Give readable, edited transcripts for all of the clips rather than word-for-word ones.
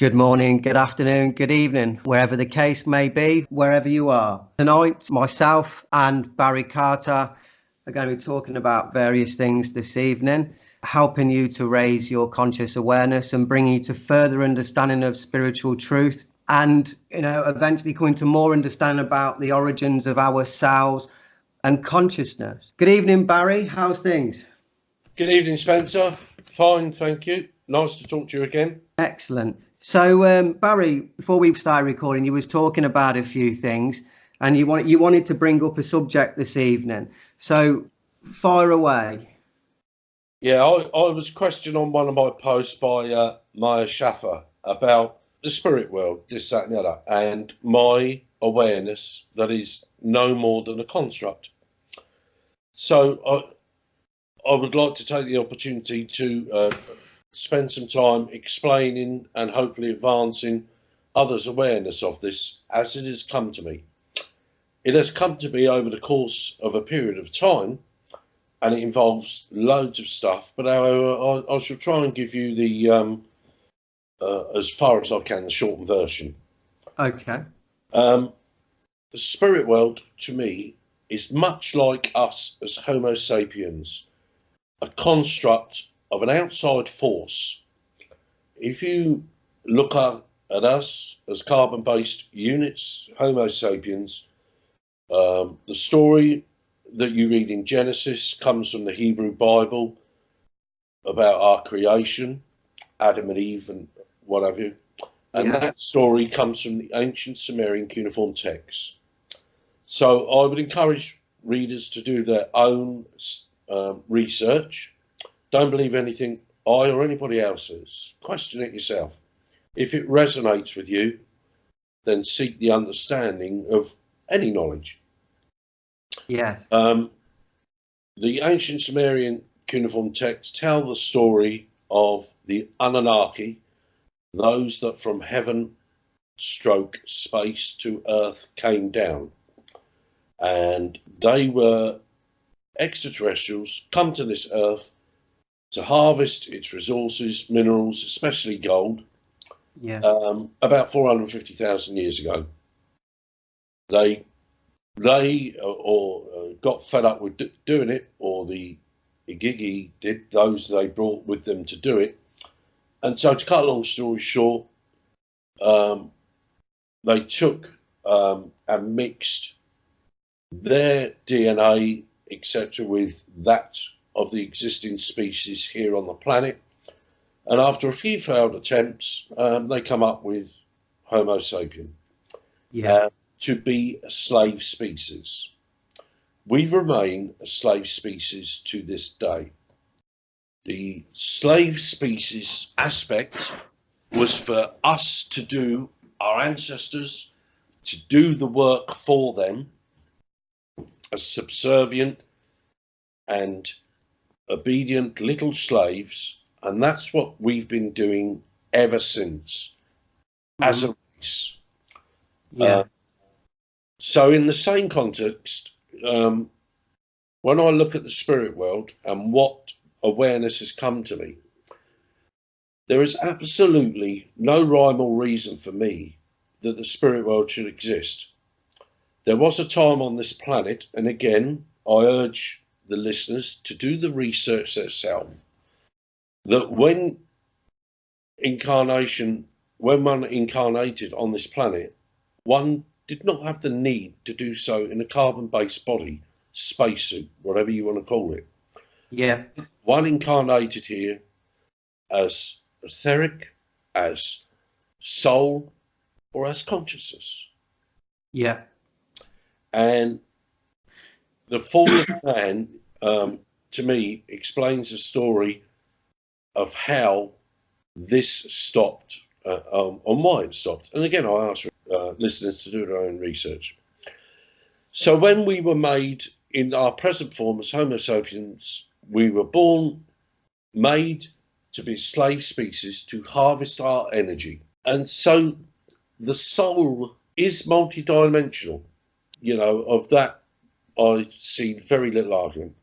Good morning, good afternoon, good evening, wherever the case may be, wherever you are. Tonight, myself and Barry Carter are going to be talking about various things this evening, helping you to raise your conscious awareness and bringing you to further understanding of spiritual truth and, eventually coming to more understanding about the origins of ourselves and consciousness. Good evening, Barry. How's things? Good evening, Spencer. Fine, thank you. Nice to talk to you again. Excellent. So, Barry, before we started recording, you was talking about a few things, and you wanted to bring up a subject this evening. So, fire away. Yeah, I was questioned on one of my posts by Maya Schaffer about the spirit world, this, that, and the other, and my awareness that is no more than a construct. So, I would like to take the opportunity to spend some time explaining and hopefully advancing others' awareness of this as it has come to me. It has come to me over the course of a period of time, and it involves loads of stuff, but however, I shall try and give you the, as far as I can, the shortened version. Okay. The spirit world, to me, is much like us as Homo sapiens, a construct of an outside force. If you look at us as carbon-based units, Homo sapiens, the story that you read in Genesis comes from the Hebrew Bible about our creation, Adam and Eve and what have you. And that story comes from the ancient Sumerian cuneiform texts. So I would encourage readers to do their own research. Don't believe anything I or anybody else says. Question it yourself. If it resonates with you, then seek the understanding of any knowledge. Yeah. The ancient Sumerian cuneiform texts tell the story of the Anunaki, those that from heaven stroke space to earth came down. And they were extraterrestrials come to this earth to harvest its resources, minerals, especially gold, about 450,000 years ago. They got fed up with doing it, or the Igigi did, those they brought with them to do it. And so, to cut a long story short, they took and mixed their DNA, etc., with that of the existing species here on the planet, and after a few failed attempts, they come up with Homo sapien, to be a slave species. We remain a slave species to this day. The slave species aspect was for us to do, our ancestors, to do the work for them as subservient and obedient little slaves, and that's what we've been doing ever since as a race. So in the same context, when I look at the spirit world and what awareness has come to me, there is absolutely no rhyme or reason for me that the spirit world should exist. There was a time on this planet, and again, I urge the listeners to do the research themselves, that when one incarnated on this planet, one did not have the need to do so in a carbon-based body, spacesuit, whatever you want to call it. Yeah. One incarnated here as etheric, as soul, or as consciousness. Yeah. And the fall of man, to me, explains the story of how this stopped, and why it stopped. And again, I ask listeners to do their own research. So when we were made in our present form as Homo sapiens, we were made to be a slave species to harvest our energy. And so the soul is multidimensional. Of that, I see very little argument.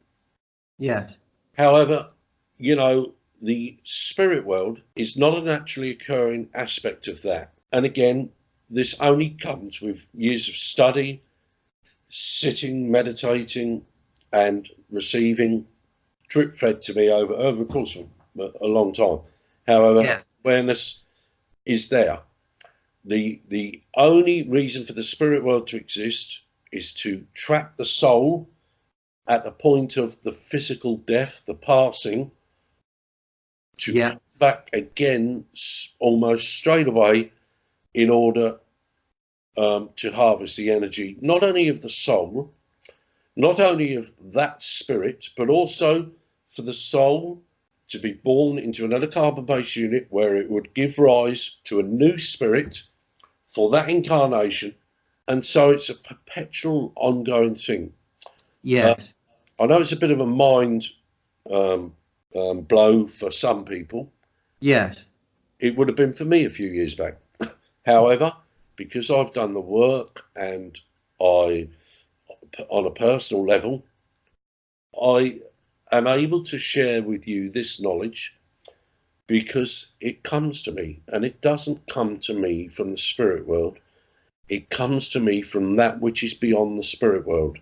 Yes. However, the spirit world is not a naturally occurring aspect of that. And again, this only comes with years of study, sitting, meditating, and receiving drip fed to me over the course of a long time. However, awareness is there. The only reason for the spirit world to exist is to trap the soul at the point of the physical death, the passing, to come back again almost straight away in order to harvest the energy, not only of the soul, not only of that spirit, but also for the soul to be born into another carbon-based unit where it would give rise to a new spirit for that incarnation. And so it's a perpetual ongoing thing. Yes. I know it's a bit of a mind blow for some people. Yes. It would have been for me a few years back. However, because I've done the work and on a personal level, I am able to share with you this knowledge because it comes to me, and it doesn't come to me from the spirit world. It comes to me from that which is beyond the spirit world.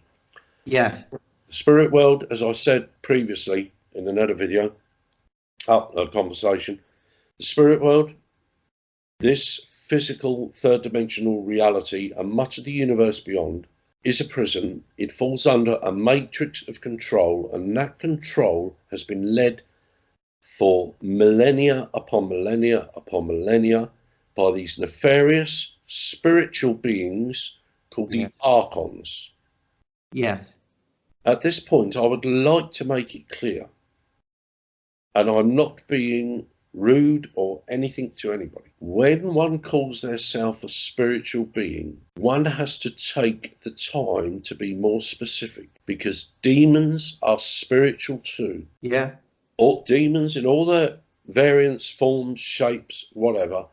Yes. The spirit world, as I said previously in another video, a conversation, the spirit world, this physical third dimensional reality and much of the universe beyond is a prison. It falls under a matrix of control, and that control has been led for millennia upon millennia upon millennia by these nefarious spiritual beings called the Archons. Yes. At this point, I would like to make it clear, and I'm not being rude or anything to anybody. When one calls theirself a spiritual being, one has to take the time to be more specific, because demons are spiritual too. Yeah. All demons in all their variants, forms, shapes, whatever,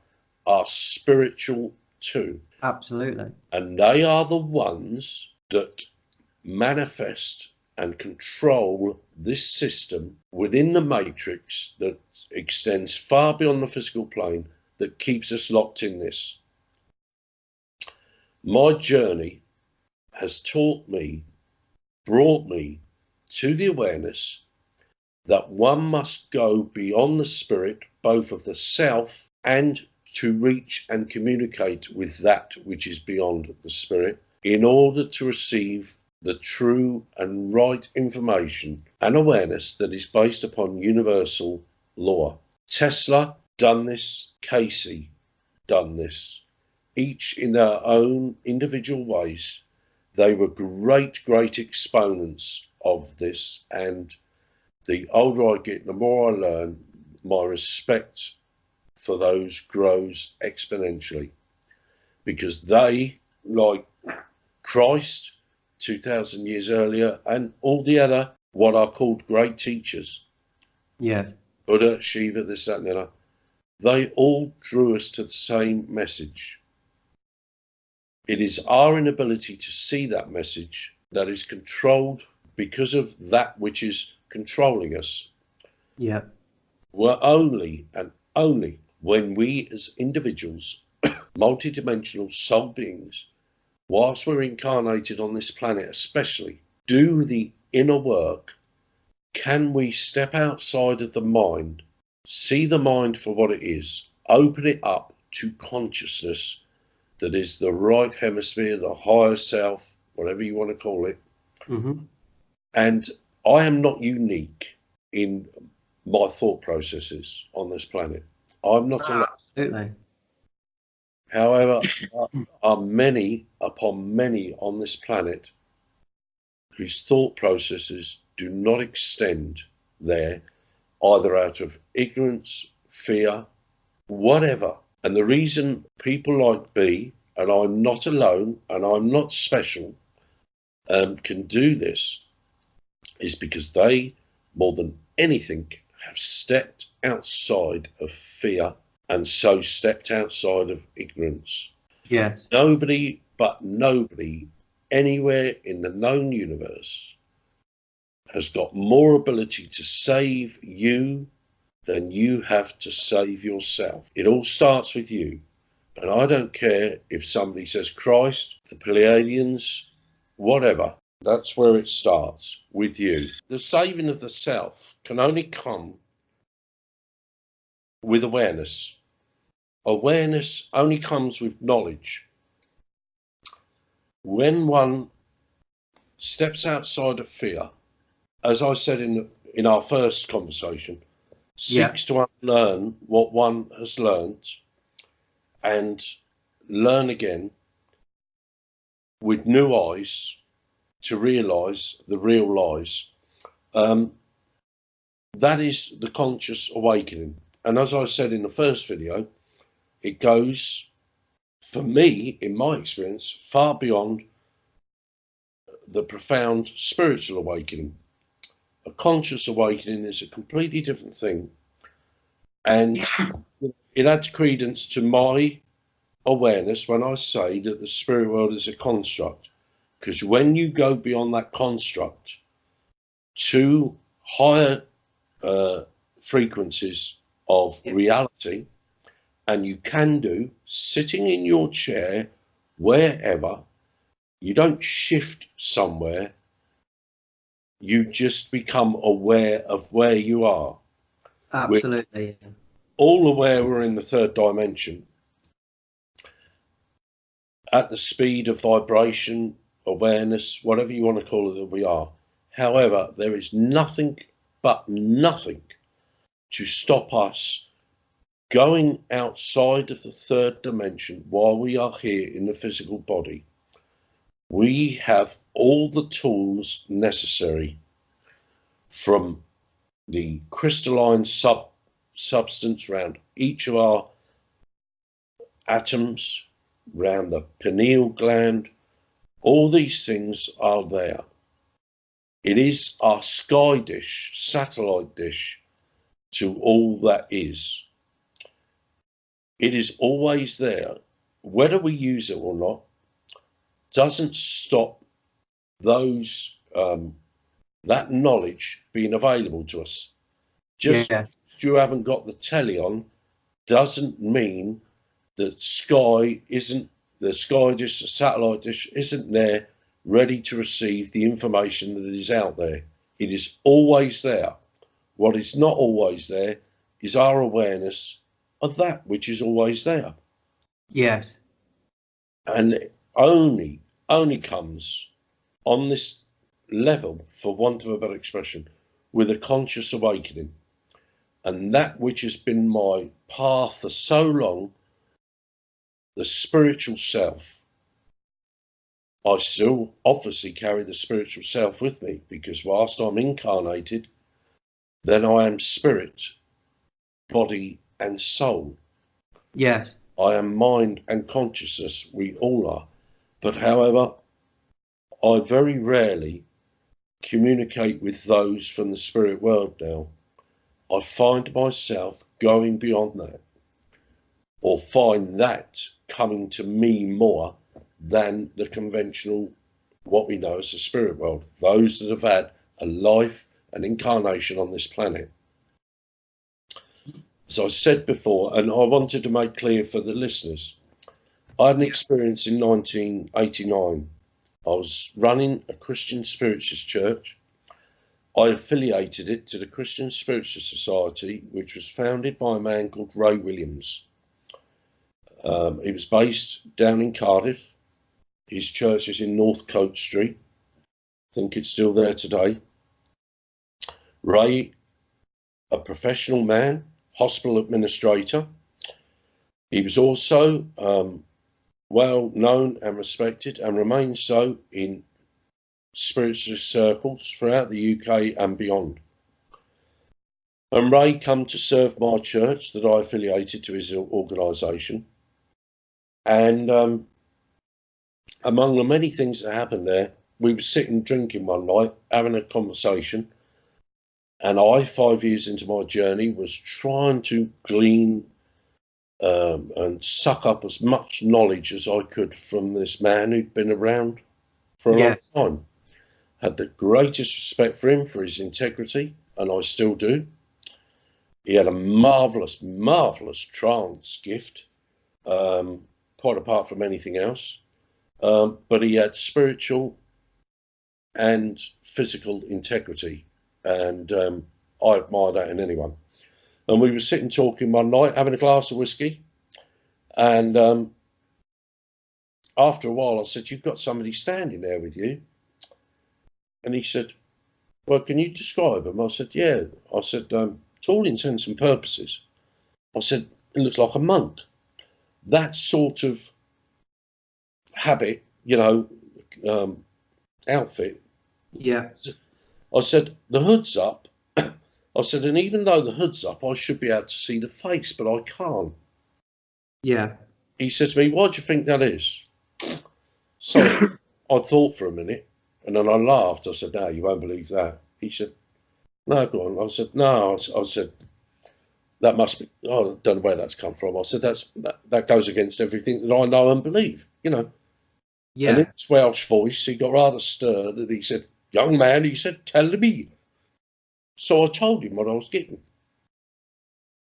are spiritual too. Absolutely. And they are the ones that manifest and control this system within the matrix that extends far beyond the physical plane, that keeps us locked in this. My journey has taught me, brought me to the awareness that one must go beyond the spirit, both of the self and to reach and communicate with that which is beyond the spirit, in order to receive the true and right information and awareness that is based upon universal law. Tesla done this, Cayce done this, each in their own individual ways. They were great exponents of this, and the older I get, the more I learn, my respect for those grows exponentially, because they, like Christ 2000 years earlier, and all the other what are called great teachers, Yes. Buddha, Shiva, this, that, and the other, they all drew us to the same message. It is our inability to see that message that is controlled because of that which is controlling us. Yeah. We're only and only when we as individuals, multidimensional soul beings, whilst we're incarnated on this planet especially, do the inner work, can we step outside of the mind, see the mind for what it is, open it up to consciousness that is the right hemisphere, the higher self, whatever you want to call it. Mm-hmm. And I am not unique in my thought processes on this planet. I'm not alone. Absolutely. However, there are many upon many on this planet whose thought processes do not extend there, either out of ignorance, fear, whatever. And the reason people like me, and I'm not alone and I'm not special, can do this is because they, more than anything, have stepped outside of fear, and so stepped outside of ignorance. Yes. Nobody anywhere in the known universe has got more ability to save you then you have to save yourself. It all starts with you. And I don't care if somebody says Christ, the Pleiadians, whatever. That's where it starts, with you. The saving of the self can only come with awareness. Awareness only comes with knowledge. When one steps outside of fear, as I said in our first conversation, seeks to unlearn what one has learned and learn again with new eyes to realise the real lies. That is the conscious awakening. And as I said in the first video, it goes, for me, in my experience, far beyond the profound spiritual awakening. A conscious awakening is a completely different thing. And it adds credence to my awareness when I say that the spirit world is a construct. Because when you go beyond that construct to higher frequencies of reality, and you can do, sitting in your chair, wherever, you don't shift somewhere, you just become aware of where you are. Absolutely. We're all aware we're in the third dimension. At the speed of vibration, awareness, whatever you want to call it, that we are. However, there is nothing but nothing to stop us going outside of the third dimension while we are here in the physical body. We have all the tools necessary, from the crystalline substance around each of our atoms, around the pineal gland. All these things are there. It is our sky dish, satellite dish, to all that is. It is always there. Whether we use it or not doesn't stop those that knowledge being available to us. Just because you haven't got the telly on doesn't mean that sky isn't, the sky dish, the satellite dish isn't there ready to receive the information that is out there. It is always there. What is not always there is our awareness of that which is always there. Yes. And it only comes on this level, for want of a better expression, with a conscious awakening. And that which has been my path for so long, the spiritual self, I still obviously carry the spiritual self with me, because whilst I'm incarnated, then I am spirit, body and soul. Yes. I am mind and consciousness. We all are. But however, I very rarely communicate with those from the spirit world now. I find myself going beyond that, or find that coming to me more than the conventional, what we know as the spirit world, those that have had a life, an incarnation on this planet. As I said before, and I wanted to make clear for the listeners, I had an experience in 1989. I was running a Christian Spiritualist church. I affiliated it to the Christian Spiritualist Society, which was founded by a man called Ray Williams. He was based down in Cardiff. His church is in North Coat Street. I think it's still there today. Ray, a professional man, hospital administrator. He was also well known and respected, and remains so in spiritualist circles throughout the UK and beyond. And Ray come to serve my church that I affiliated to his organisation. And among the many things that happened there, we were sitting drinking one night, having a conversation. And I, 5 years into my journey, was trying to glean and suck up as much knowledge as I could from this man who'd been around for a long time. Had the greatest respect for him, for his integrity, and I still do. He had a marvellous, marvellous trance gift, quite apart from anything else. But he had spiritual and physical integrity, and I admire that in anyone. And we were sitting talking one night, having a glass of whiskey, and after a while I said, "You've got somebody standing there with you?" And he said, "Well, can you describe him?" I said, "Yeah." I said, "To all intents and purposes," I said, "it looks like a monk." That sort of habit, outfit. Yeah. I said, "The hood's up." I said, "And even though the hood's up, I should be able to see the face, but I can't." Yeah. He said to me, "Why do you think that is?" So I thought for a minute, and then I laughed. I said, "No, you won't believe that." He said, "No, go on." I said, "No." I said, "That must be, I don't know where that's come from." I said, that goes against everything that I know and believe, And in Yeah. his Welsh voice, he got rather stirred, and he said, "Young man," he said, "tell me." So I told him what I was getting.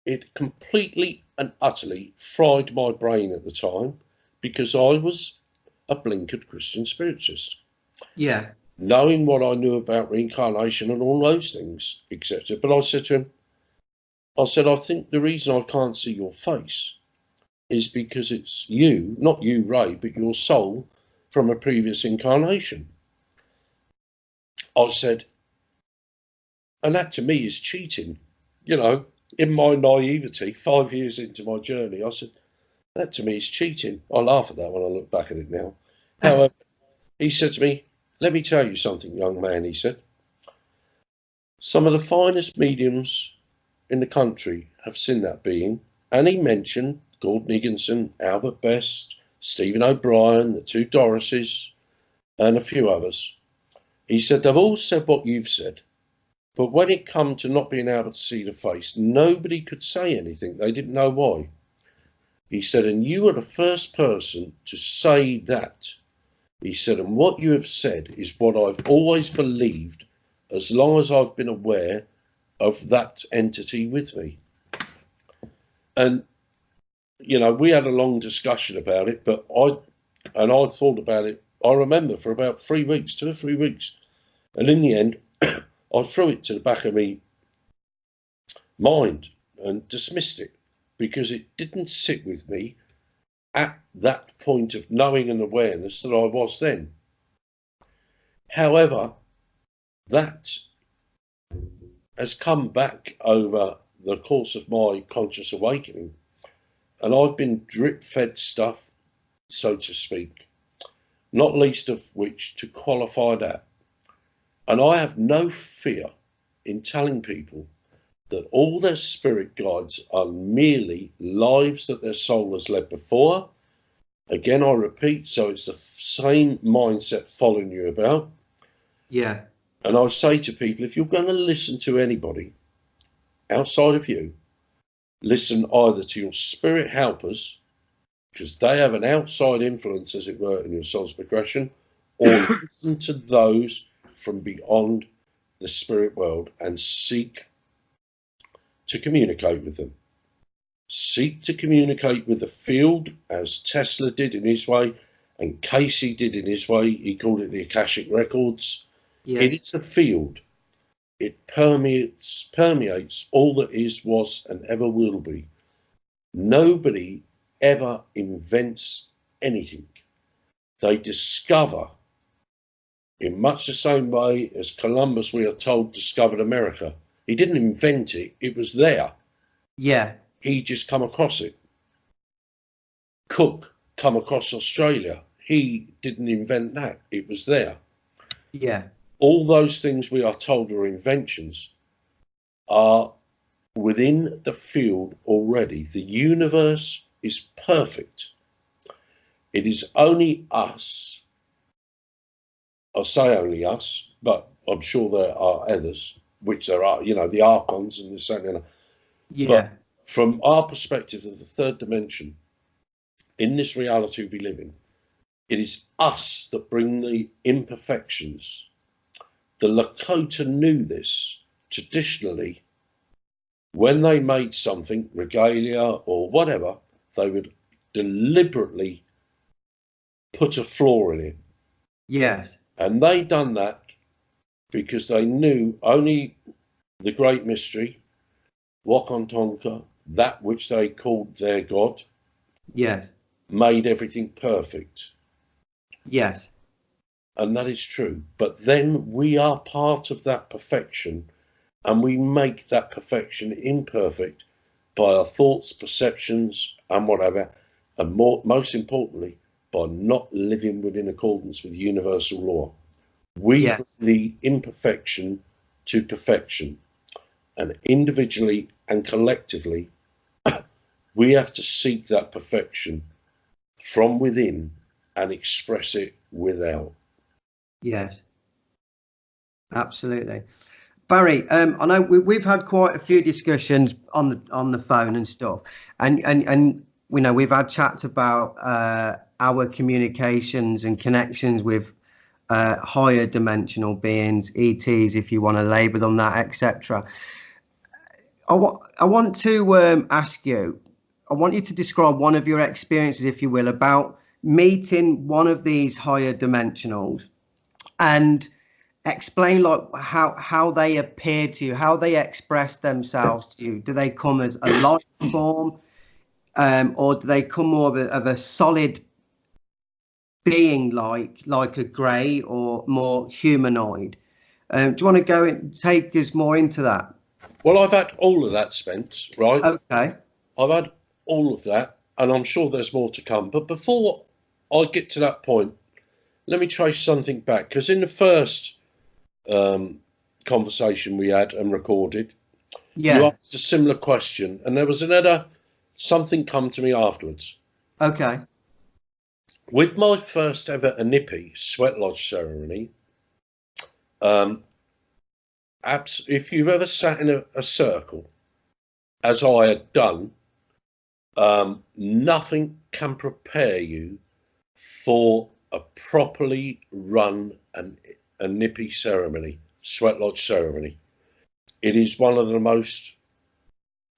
It completely and utterly fried my brain at the time, because I was a blinkered Christian spiritualist. Yeah. Knowing what I knew about reincarnation and all those things, etc. But I said to him, "I think the reason I can't see your face is because it's you, not you, Ray, but your soul from a previous incarnation." I said, "And that to me is cheating." In my naivety, 5 years into my journey, I said, "That to me is cheating." I laugh at that when I look back at it now. However, he said to me, "Let me tell you something, young man," he said. "Some of the finest mediums in the country have seen that being." And he mentioned Gordon Higginson, Albert Best, Stephen O'Brien, the two Dorises, and a few others. He said, "They've all said what you've said. But when it come to not being able to see the face, nobody could say anything. They didn't know why." He said, "And you are the first person to say that." He said, "And what you have said is what I've always believed as long as I've been aware of that entity with me." And, we had a long discussion about it, but I thought about it, I remember, for about 3 weeks, 2 or 3 weeks. And in the end, I threw it to the back of me mind and dismissed it, because it didn't sit with me at that point of knowing and awareness that I was then. However, that has come back over the course of my conscious awakening, and I've been drip fed stuff, so to speak, not least of which to qualify that. And I have no fear in telling people that all their spirit guides are merely lives that their soul has led before. Again, I repeat, so it's the same mindset following you about. Yeah. And I say to people, if you're going to listen to anybody outside of you, listen either to your spirit helpers, because they have an outside influence, as it were, in your soul's progression, or listen to those from beyond the spirit world and seek to communicate with them. Seek to communicate with the field, as Tesla did in his way, and Cayce did in his way. He called it the Akashic Records. Yes. It is a field. It permeates all that is, was, and ever will be. Nobody ever invents anything. They discover, in much the same way as Columbus, we are told, discovered America. He didn't invent it, it was there. Yeah. He just come across it. Cook come across Australia. He didn't invent that, it was there. Yeah. All those things we are told are inventions are within the field already. The universe is perfect. It is only us, I say only us, but I'm sure there are others, which there are, the archons and this and that. Yeah. But from our perspective of the third dimension, in this reality we live in, it is us that bring the imperfections. The Lakota knew this. Traditionally, When they made something, regalia or whatever, they would deliberately put a flaw in it. Yes. And they done that because they knew only the great mystery, Wakantonka, that which they called their God, Yes. made everything perfect. Yes. And that is true. But then we are part of that perfection, and we make that perfection imperfect by our thoughts, perceptions, and whatever. And most importantly, by not living within accordance with universal law. We Yes. bring the imperfection to perfection. And individually and collectively, we have to seek that perfection from within and express it without. Yes. Absolutely. Barry, I know we've had quite a few discussions on the phone and stuff, and we know we've had chats about our communications and connections with higher dimensional beings, ETs, if you want to label them that, etc. I want to ask you. I want you to describe one of your experiences, if you will, about meeting one of these higher dimensionals, and explain like how they appear to you, how they express themselves to you. Do they come as a light form, or do they come more of a solid being, like a grey or more humanoid? Do you want to go and take us more into that? Well, I've had all of that, Spence, right? Okay. I've had all of that, and I'm sure there's more to come. But before I get to that point, let me trace something back, because in the first conversation we had and recorded, you Yeah. asked a similar question, and there was another something come to me afterwards. Okay. With my first ever Anipi sweat lodge ceremony, um, if you've ever sat in a circle, as I had done, nothing can prepare you for a properly run a nippy ceremony, sweat lodge ceremony. It is one of the most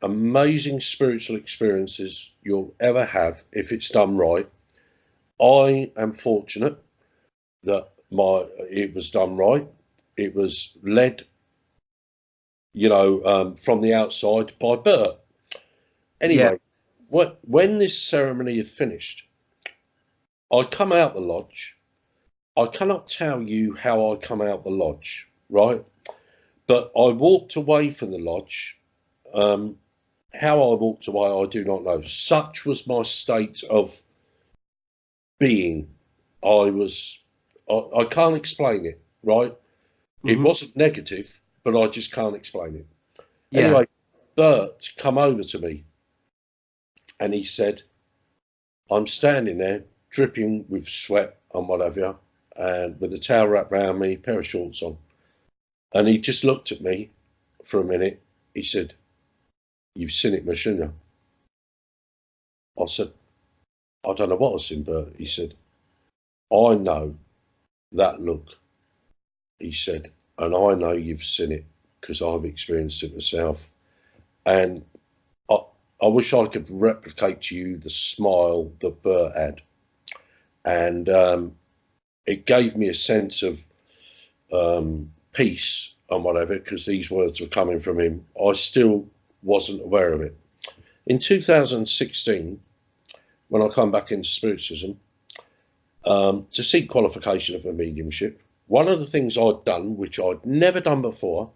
amazing spiritual experiences you'll ever have if it's done right. I am fortunate that it was done right. It was led, from the outside by Bert. Yeah. Anyway, when this ceremony had finished, I come out the lodge. I cannot tell you how I come out the lodge, right? But I walked away from the lodge. How I walked away, I do not know. Such was my state of being. I can't explain it, right? It Mm-hmm. wasn't negative, but I just can't explain it. Yeah. Anyway, Bert come over to me and he said, I'm standing there dripping with sweat and whatever, and with a towel wrapped around me, pair of shorts on. And he just looked at me for a minute. He said, "You've seen it, Machina." I said, "I don't know what I've seen, Bert." He said, "I know that look." He said, "And I know you've seen it because I've experienced it myself. And I, I wish I could replicate to you the smile that Bert had." And it gave me a sense of peace and whatever, because these words were coming from him. I still wasn't aware of it. In 2016, when I come back into spiritism, to seek qualification of a mediumship, one of the things I'd done, which I'd never done before,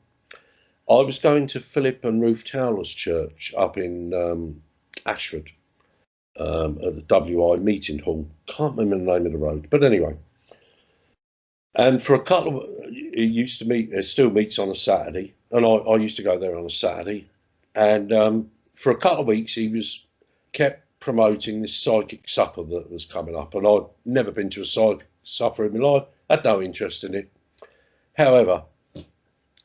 I was going to Philip and Ruth Towler's church up in Ashford, at the WI meeting hall. Can't remember the name of the road, but anyway. And for a couple of, it still meets on a Saturday, and I used to go there on a Saturday. And for a couple of weeks, he kept promoting this psychic supper that was coming up, and I'd never been to a psychic supper in my life, had no interest in it. However,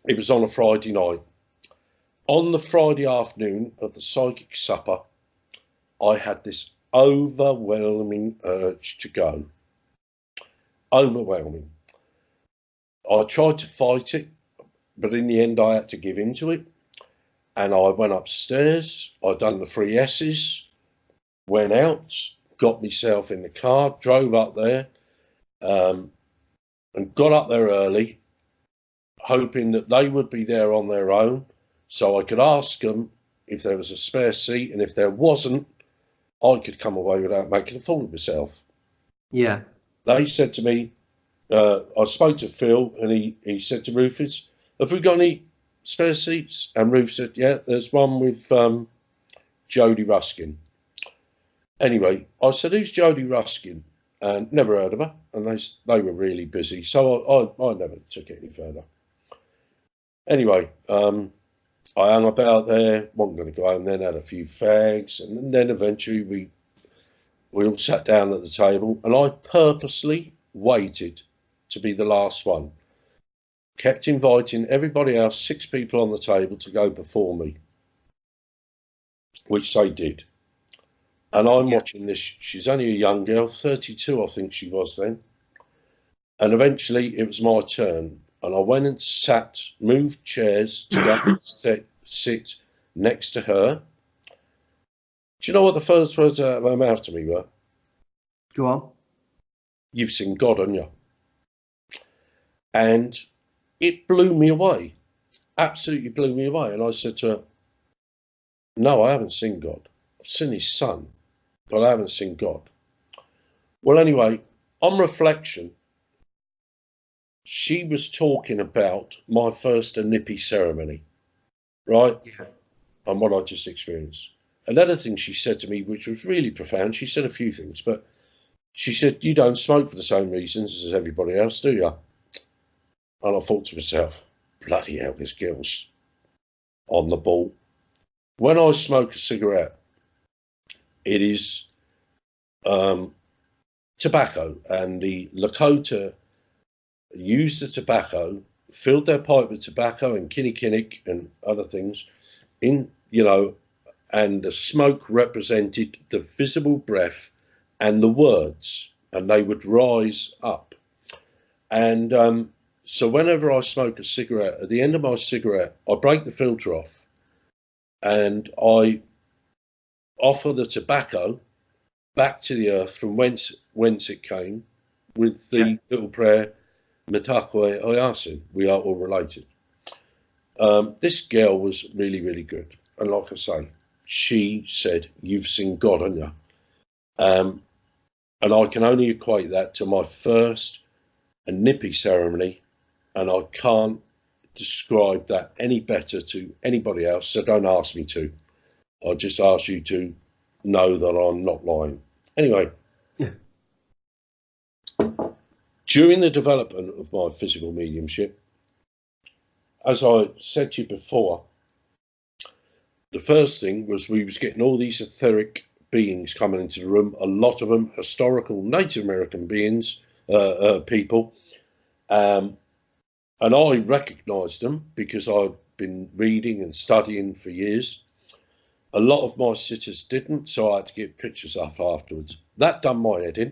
it was on a Friday night. On the Friday afternoon of the psychic supper, I had this overwhelming urge to go. Overwhelming. I tried to fight it, but in the end, I had to give in to it. And I went upstairs. I'd done the 3 S's, went out, got myself in the car, drove up there, and got up there early, hoping that they would be there on their own, so I could ask them if there was a spare seat, and if there wasn't, I could come away without making a fool of myself. Yeah. They said to me, I spoke to Phil, and he said to Rufus, have we got any spare seats? And Ruth said, yeah, there's one with Jodie Ruskin. Anyway, I said, who's Jodie Ruskin? And never heard of her. And they were really busy, so I never took it any further. Anyway, I hung about there, wasn't going to go home then, had a few fags, and then eventually we all sat down at the table, and I purposely waited to be the last one. Kept inviting everybody else, 6 people on the table, to go before me, which they did. And I'm watching this. She's only a young girl, 32, I think she was then. And eventually it was my turn. And I went and moved chairs to go sit next to her. Do you know what the first words out of her mouth to me were? Go on. You've seen God, haven't you? And it blew me away. Absolutely blew me away. And I said to her, no, I haven't seen God. I've seen his son, but I haven't seen God. Well, anyway, on reflection, she was talking about my first Anunaki ceremony, right? Yeah. And what I just experienced. Another thing she said to me, which was really profound, she said a few things, but she said, you don't smoke for the same reasons as everybody else, do you? And I thought to myself, bloody hell, this girl's on the ball. When I smoke a cigarette, it is tobacco, and the Lakota used the tobacco, filled their pipe with tobacco and kinnikinnick and other things, and the smoke represented the visible breath and the words, and they would rise up. And so whenever I smoke a cigarette, at the end of my cigarette, I break the filter off and I offer the tobacco back to the earth from whence it came, with the little prayer, Metakwe Oyasin, we are all related. This girl was really, really good. And like I say, she said, you've seen God, haven't you? And I can only equate that to my first Anunaki ceremony, and I can't describe that any better to anybody else, so don't ask me to. I just ask you to know that I'm not lying. Anyway, during the development of my physical mediumship, as I said to you before, the first thing was we was getting all these etheric beings coming into the room, a lot of them historical Native American beings, people, and I recognised them because I'd been reading and studying for years. A lot of my sitters didn't, so I had to get pictures up afterwards. That done my head in.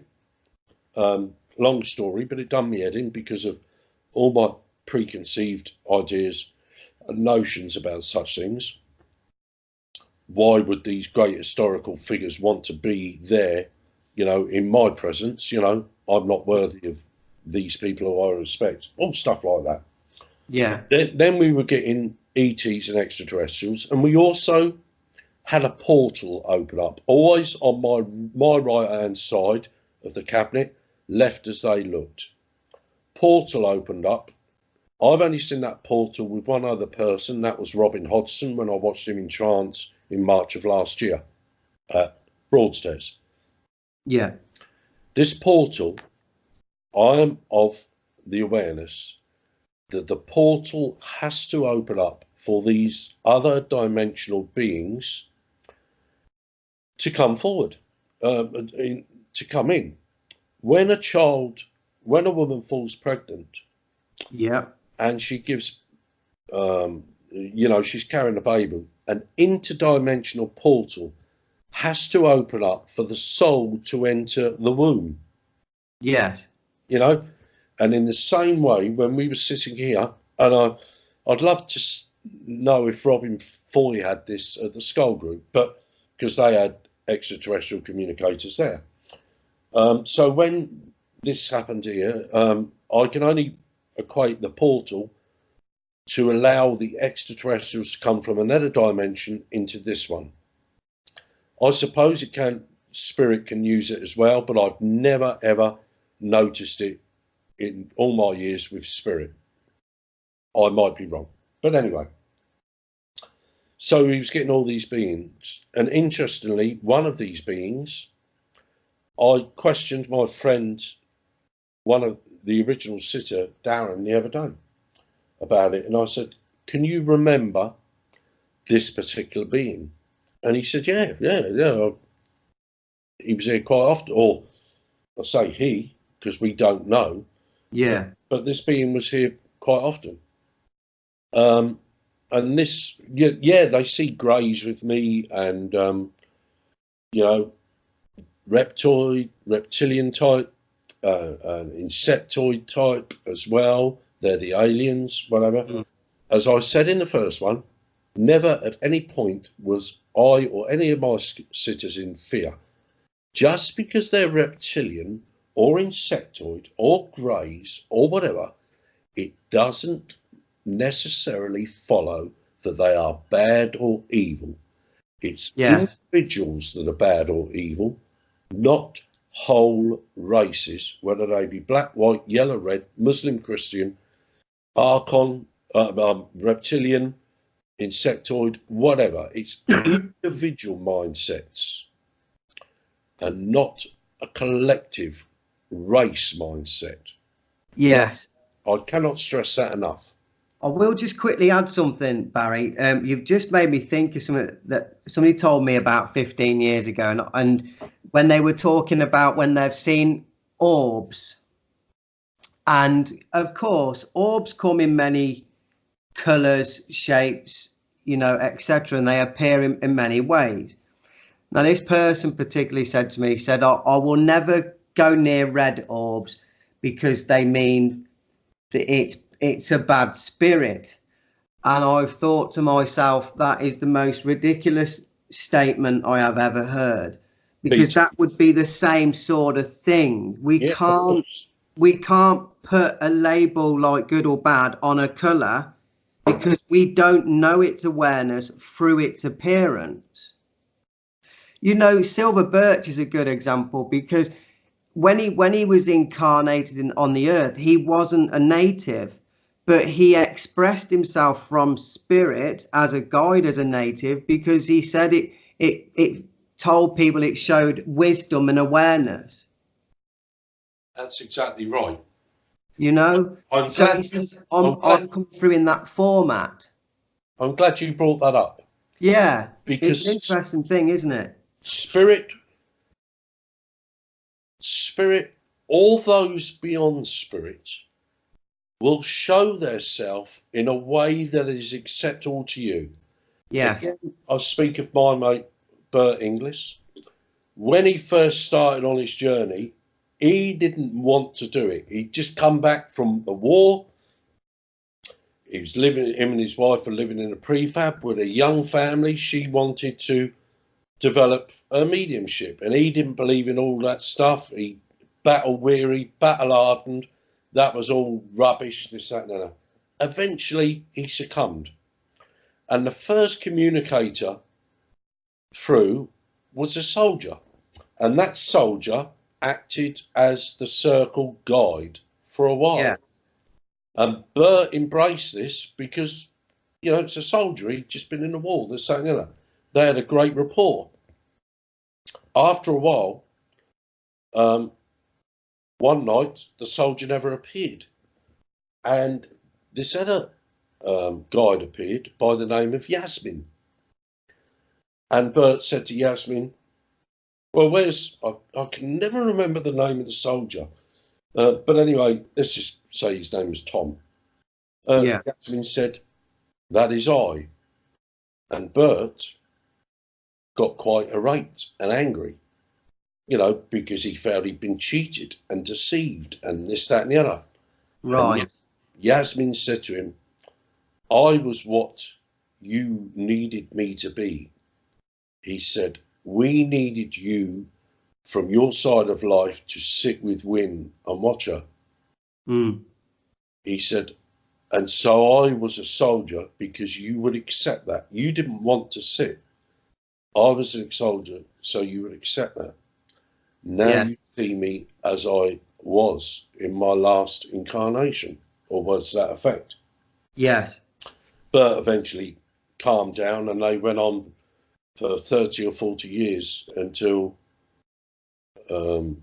Long story, but it done me head in because of all my preconceived ideas and notions about such things. Why would these great historical figures want to be there, in my presence? I'm not worthy of these people who I respect. All stuff like that. Yeah. Then we were getting ETs and extraterrestrials, and we also had a portal open up, always on my right-hand side of the cabinet, left as they looked. Portal opened up. I've only seen that portal with one other person. That was Robin Hodgson when I watched him in trance in March of last year at Broadstairs. Yeah. This portal, I am of the awareness that the portal has to open up for these other dimensional beings to come forward, to come in. When a woman falls pregnant, and she gives, she's carrying a baby, an interdimensional portal has to open up for the soul to enter the womb. Yes. And in the same way, when we were sitting here, and I'd love to know if Robin Foy had this at the Skull Group, but because they had extraterrestrial communicators there. So when this happened here, I can only equate the portal to allow the extraterrestrials to come from another dimension into this one. I suppose spirit can use it as well, but I've never ever noticed it in all my years with spirit. I might be wrong, but anyway. So he was getting all these beings, and interestingly, one of these beings, I questioned my friend, one of the original sitter, Darren, the other day about it, and I said, "Can you remember this particular being?" And he said, "Yeah. He was here quite often, or I say he because we don't know. Yeah. But this being was here quite often." And this, yeah, they see greys with me, and reptilian type, insectoid type as well. They're the aliens, whatever. Mm. As I said in the first one, never at any point was I or any of my sitters in fear. Just because they're reptilian or insectoid or greys or whatever, it doesn't necessarily follow that they are bad or evil. It's individuals that are bad or evil, not whole races, whether they be black, white, yellow, red, Muslim, Christian, Auken, reptilian, insectoid, whatever. It's individual mindsets and not a collective race mindset. Yes. I cannot stress that enough. I will just quickly add something, Barry. You've just made me think of something that somebody told me about 15 years ago. And when they were talking about when they've seen orbs, and of course, orbs come in many colours, shapes, etc. And they appear in many ways. Now, this person particularly said to me, I will never go near red orbs because they mean that it's a bad spirit. And I've thought to myself, that is the most ridiculous statement I have ever heard, because that would be the same sort of thing. We can't put a label like good or bad on a colour because we don't know its awareness through its appearance. Silver birch is a good example, because when he was incarnated on the earth, he wasn't a native, but he expressed himself from spirit as a guide, as a native, because he said it told people, it showed wisdom and awareness. That's exactly right. I've come through in that format. I'm glad you brought that up. Yeah, because it's an interesting thing, isn't it? Spirit, all those beyond spirit will show their self in a way that is acceptable to you. Yes. Again, I speak of my mate Bert Inglis. When he first started on his journey, he didn't want to do it. He'd just come back from the war. He was him and his wife were living in a prefab with a young family. She wanted to develop a mediumship, and he didn't believe in all that stuff. He battle weary, battle hardened. That was all rubbish, this, that, and that. Eventually, he succumbed. And the first communicator through was a soldier. And that soldier acted as the circle guide for a while. Yeah. And Bert embraced this because, it's a soldier. He'd just been in the war. They're saying, they had a great rapport. After a while, one night, the soldier never appeared. And this other guide appeared by the name of Yasmin. And Bert said to Yasmin, well, I can never remember the name of the soldier. But anyway, let's just say his name was Tom. Yasmin said, that is I. And Bert got quite irate and angry, because he felt he'd been cheated and deceived and this, that, and the other. Right. And Yasmin said to him, I was what you needed me to be. He said, we needed you from your side of life to sit with Win and watch her. Mm. He said, and so I was a soldier because you would accept that. You didn't want to sit. I was a soldier, so you would accept that. Now you Yes. see me as I was in my last incarnation, or was that effect? Yes. But eventually calmed down, and they went on for 30 or 40 years until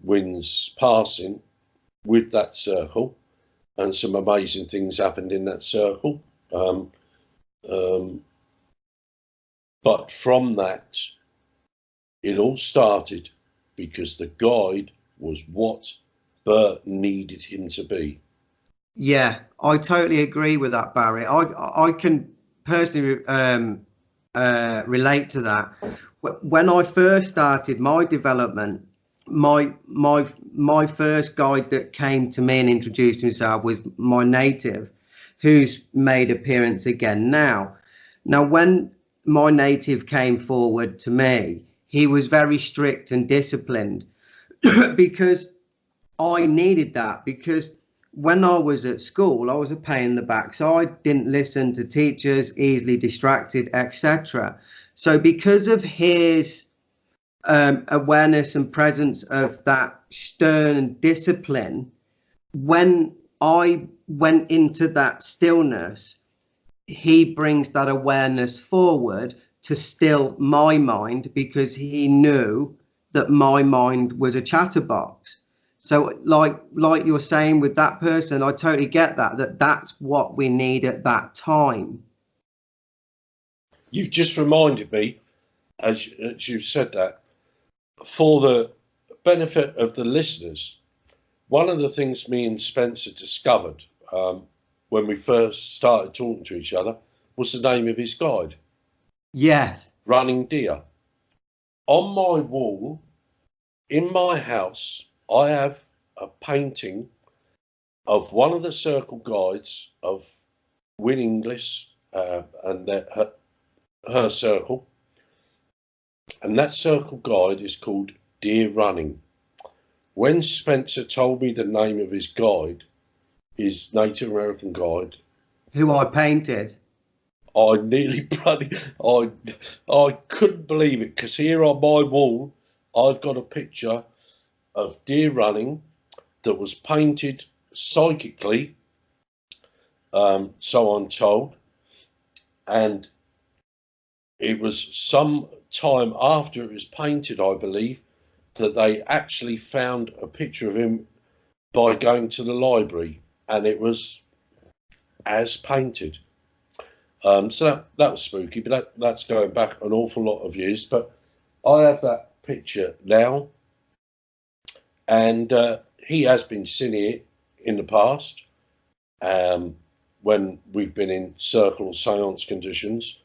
Win's passing with that circle, and some amazing things happened in that circle. But from that, it all started because the guide was what Bert needed him to be. Yeah, I totally agree with that, Barry. I can personally relate to that. When I first started my development, my first guide that came to me and introduced himself was my native, who's made appearance again now. Now, when my native came forward to me, he was very strict and disciplined because I needed that, because when I was at school, I was a pain in the backside, didn't listen to teachers, easily distracted, etc. So because of his awareness and presence of that stern discipline, when I went into that stillness, he brings that awareness forward to still my mind, because he knew that my mind was a chatterbox. So like you're saying with that person, I totally get that's what we need at that time. You've just reminded me, as you've said that, for the benefit of the listeners, one of the things me and Spencer discovered when we first started talking to each other was the name of his guide. Yes. Running Deer. On my wall in my house, I have a painting of one of the circle guides of Win English and her circle. And that circle guide is called Deer Running. When Spencer told me the name of his guide, his Native American guide, Who I painted. I nearly bloody, I couldn't believe it, because here on my wall, I've got a picture of Deer Running that was painted psychically, so I'm told, and it was some time after it was painted, I believe, that they actually found a picture of him by going to the library, and it was as painted. So that was spooky, but that's going back an awful lot of years. But I have that picture now, and he has been seen here in the past when we've been in circle seance conditions.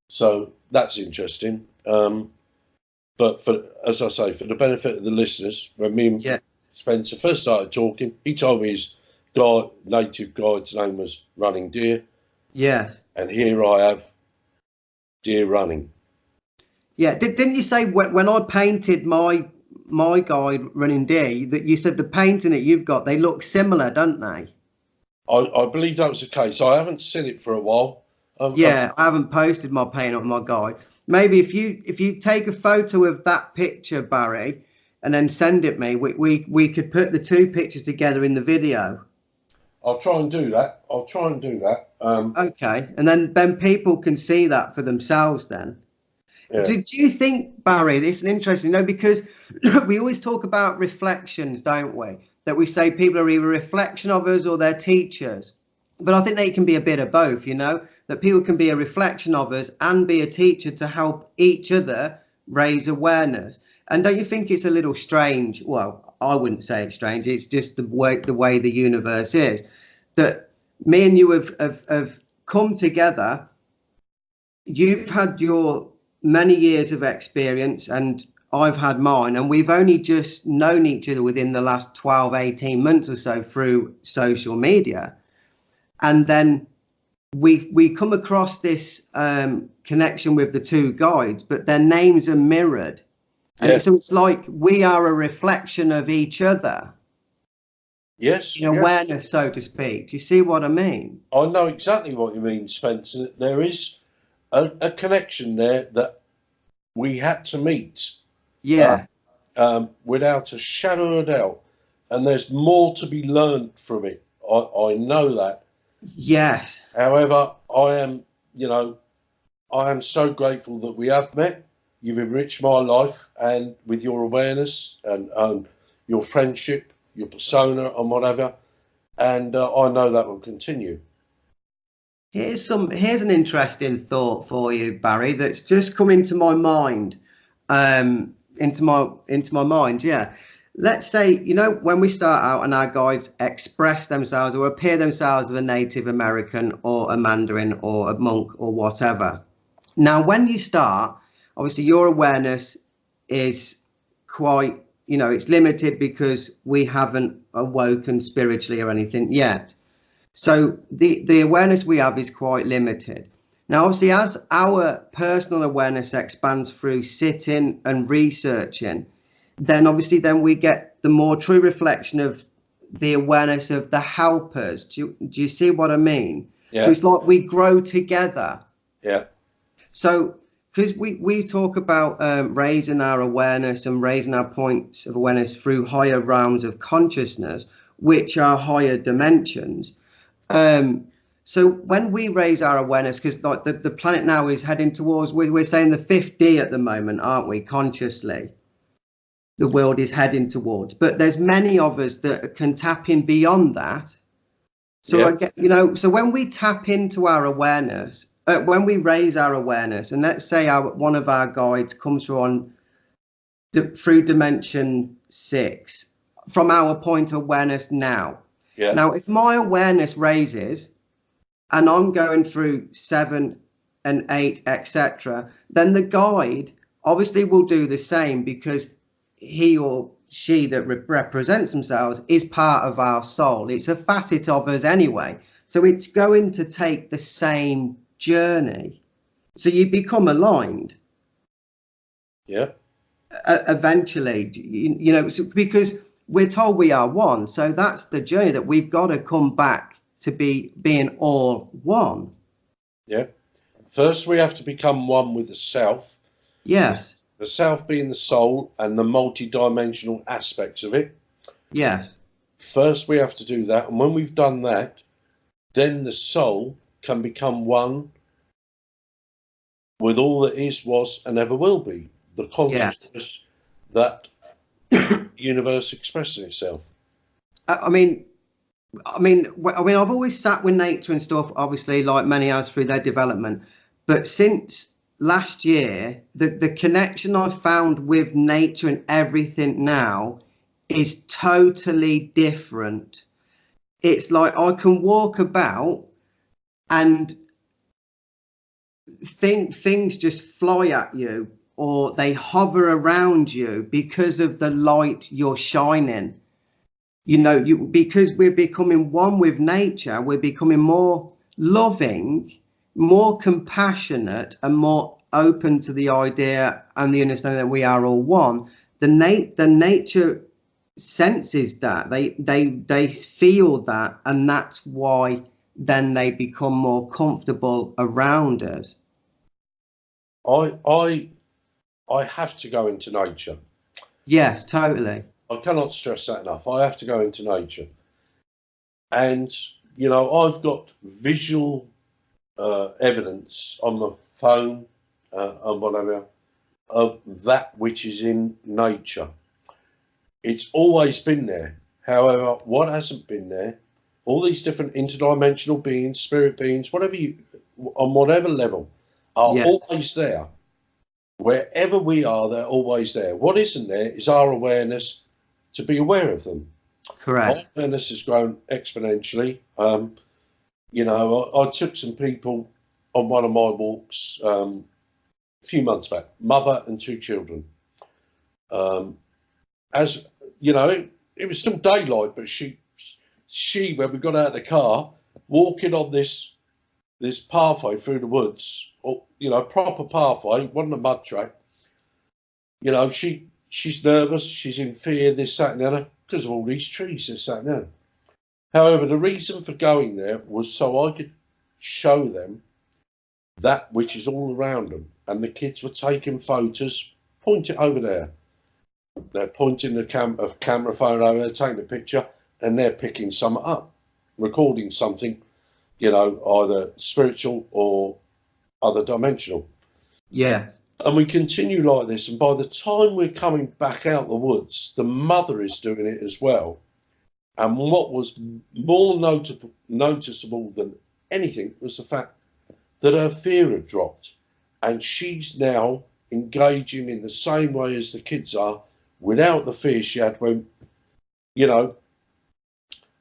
So that's interesting. But as I say, for the benefit of the listeners, when me and Spencer first started talking, he told me his native guide's name was Running Deer. Yes. And here I have Deer Running. Yeah. Didn't you say when I painted my guide Running Deer, that you said the painting that you've got, they look similar, don't they? I believe that was the case. I haven't seen it for a while. Yeah, I haven't posted my paint on my guide. Maybe if you take a photo of that picture, Barry, and then send it me, we could put the two pictures together in the video. I'll try and do that. Okay, and then people can see that for themselves then. Yeah. Do you think, Barry, this is interesting, because we always talk about reflections, don't we? That we say people are either a reflection of us or they're teachers. But I think they can be a bit of both, that people can be a reflection of us and be a teacher to help each other raise awareness. And don't you think it's a little strange? Well, I wouldn't say it's strange. It's just the way the universe is, that me and you have come together. You've had your many years of experience and I've had mine, and we've only just known each other within the last 12, 18 months or so through social media. And then we come across this connection with the two guides, but their names are mirrored. And so it's like we are a reflection of each other. Yes. In awareness, so to speak. Do you see what I mean? I know exactly what you mean, Spencer. There is a connection there that we had to meet. Yeah. Without a shadow of a doubt. And there's more to be learned from it. I know that. Yes. However, I am so grateful that we have met. You've enriched my life, and with your awareness and your friendship, your persona, and whatever. And I know that will continue. Here's an interesting thought for you, Barry, that's just come into my mind. Into my mind, yeah. Let's say, when we start out and our guides express themselves or appear themselves as a Native American or a Mandarin or a monk or whatever. Now, when you start, obviously your awareness is quite, it's limited because we haven't awoken spiritually or anything yet. So the awareness we have is quite limited. Now, obviously, as our personal awareness expands through sitting and researching, then we get the more true reflection of the awareness of the helpers. Do you see what I mean? Yeah. So it's like we grow together. Yeah. So because we talk about raising our awareness and raising our points of awareness through higher realms of consciousness, which are higher dimensions. So when we raise our awareness, because like the planet now is heading towards, we're saying the 5D at the moment, aren't we? Consciously, the world is heading towards, but there's many of us that can tap in beyond that. So so when we tap into our awareness, when we raise our awareness, and let's say one of our guides comes through through dimension 6 from our point of awareness now. Yeah. Now, if my awareness raises and I'm going through 7 and 8, etc., then the guide obviously will do the same because he or she that represents themselves is part of our soul. It's a facet of us anyway. So it's going to take the same journey. So you become aligned. Yeah. Eventually, because we're told we are one. So that's the journey that we've got to come back to being all one. Yeah. First, we have to become one with the self. Yes. The self being the soul and the multi-dimensional aspects of it. Yes. First, we have to do that. And when we've done that, then the soul can become one with all that is, was, and ever will be. The consciousness that universe expressing itself. I mean, I've always sat with nature and stuff, obviously, like many others through their development. But since last year, the connection I've found with nature and everything now is totally different. It's like I can walk about and things just fly at you, or they hover around you because of the light you're shining. Because we're becoming one with nature, we're becoming more loving, more compassionate, and more open to the idea and the understanding that we are all one. The nature senses that, they feel that, and that's why then they become more comfortable around us. I have to go into nature. Yes, totally. I cannot stress that enough. I have to go into nature. And, I've got visual evidence on my phone and whatever of that which is in nature. It's always been there. However, what hasn't been there, all these different interdimensional beings, spirit beings, on whatever level, are always there. Wherever we are, they're always there. What isn't there is our awareness to be aware of them. Correct. My awareness has grown exponentially. I took some people on one of my walks a few months back, mother and 2 children. As you know, it was still daylight, but she, when we got out of the car, walking on this this pathway through the woods, or proper pathway, wasn't a mud track. She's nervous, she's in fear, this, that, and the other, because of all these trees, this, that, and the other. However, the reason for going there was so I could show them that which is all around them. And the kids were taking photos, point it over there. They're pointing the camera phone over there, taking a picture, and they're picking something up, recording something, either spiritual or other dimensional. Yeah. And we continue like this, and by the time we're coming back out the woods, the mother is doing it as well. And what was more noticeable than anything was the fact that her fear had dropped, and she's now engaging in the same way as the kids are, without the fear she had when,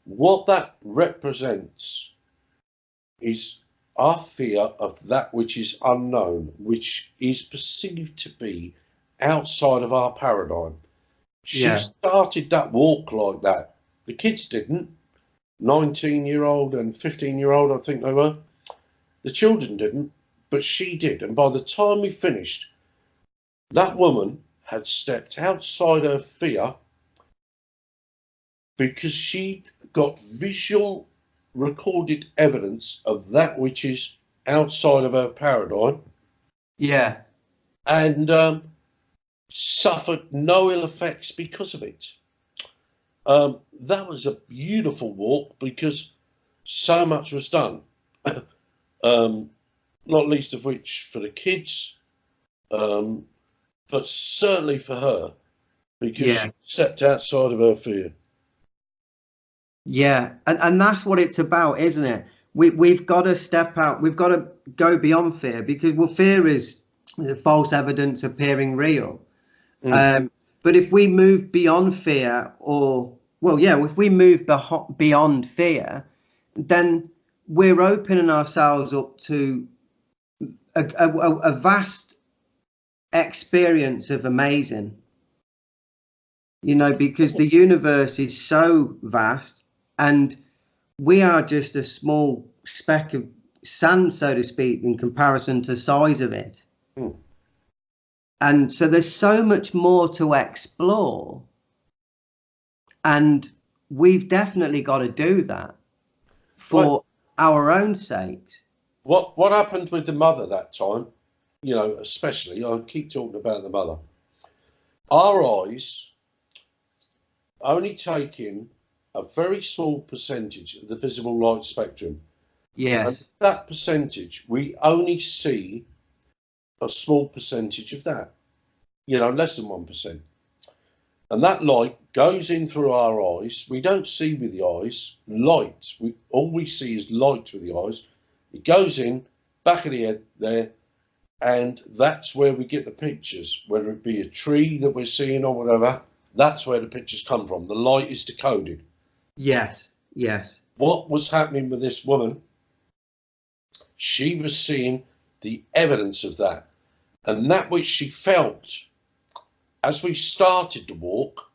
what that represents is our fear of that which is unknown, which is perceived to be outside of our paradigm. She started that walk like that. The kids didn't. 19-year-old and 15-year-old, I think they were. The children didn't, but she did. And by the time we finished, that woman had stepped outside her fear because she'd got visual recorded evidence of that which is outside of her paradigm. Yeah. And suffered no ill effects because of it. That was a beautiful walk because so much was done. Not least of which for the kids, but certainly for her, because she stepped outside of her fear. Yeah, and that's what it's about, isn't it? We've got to step out. We've got to go beyond fear, because fear is the false evidence appearing real. But if we move beyond fear, if we move beyond fear, then we're opening ourselves up to a vast experience of amazing. Because the universe is so vast, and we are just a small speck of sand, so to speak, in comparison to the size of it. And so there's so much more to explore, and we've definitely got to do that for our own sakes. What happened with the mother that time, especially, I keep talking about the mother. Our eyes only take in a very small percentage of the visible light spectrum. Yes. And that percentage, we only see a small percentage of that, less than 1%. And that light goes in through our eyes. We don't see with the eyes, light. All we see is light with the eyes. It goes in, back of the head there, and that's where we get the pictures, whether it be a tree that we're seeing or whatever. That's where the pictures come from. The light is decoded. Yes. What was happening with this woman? She was seeing the evidence of that. And that which she felt as we started to walk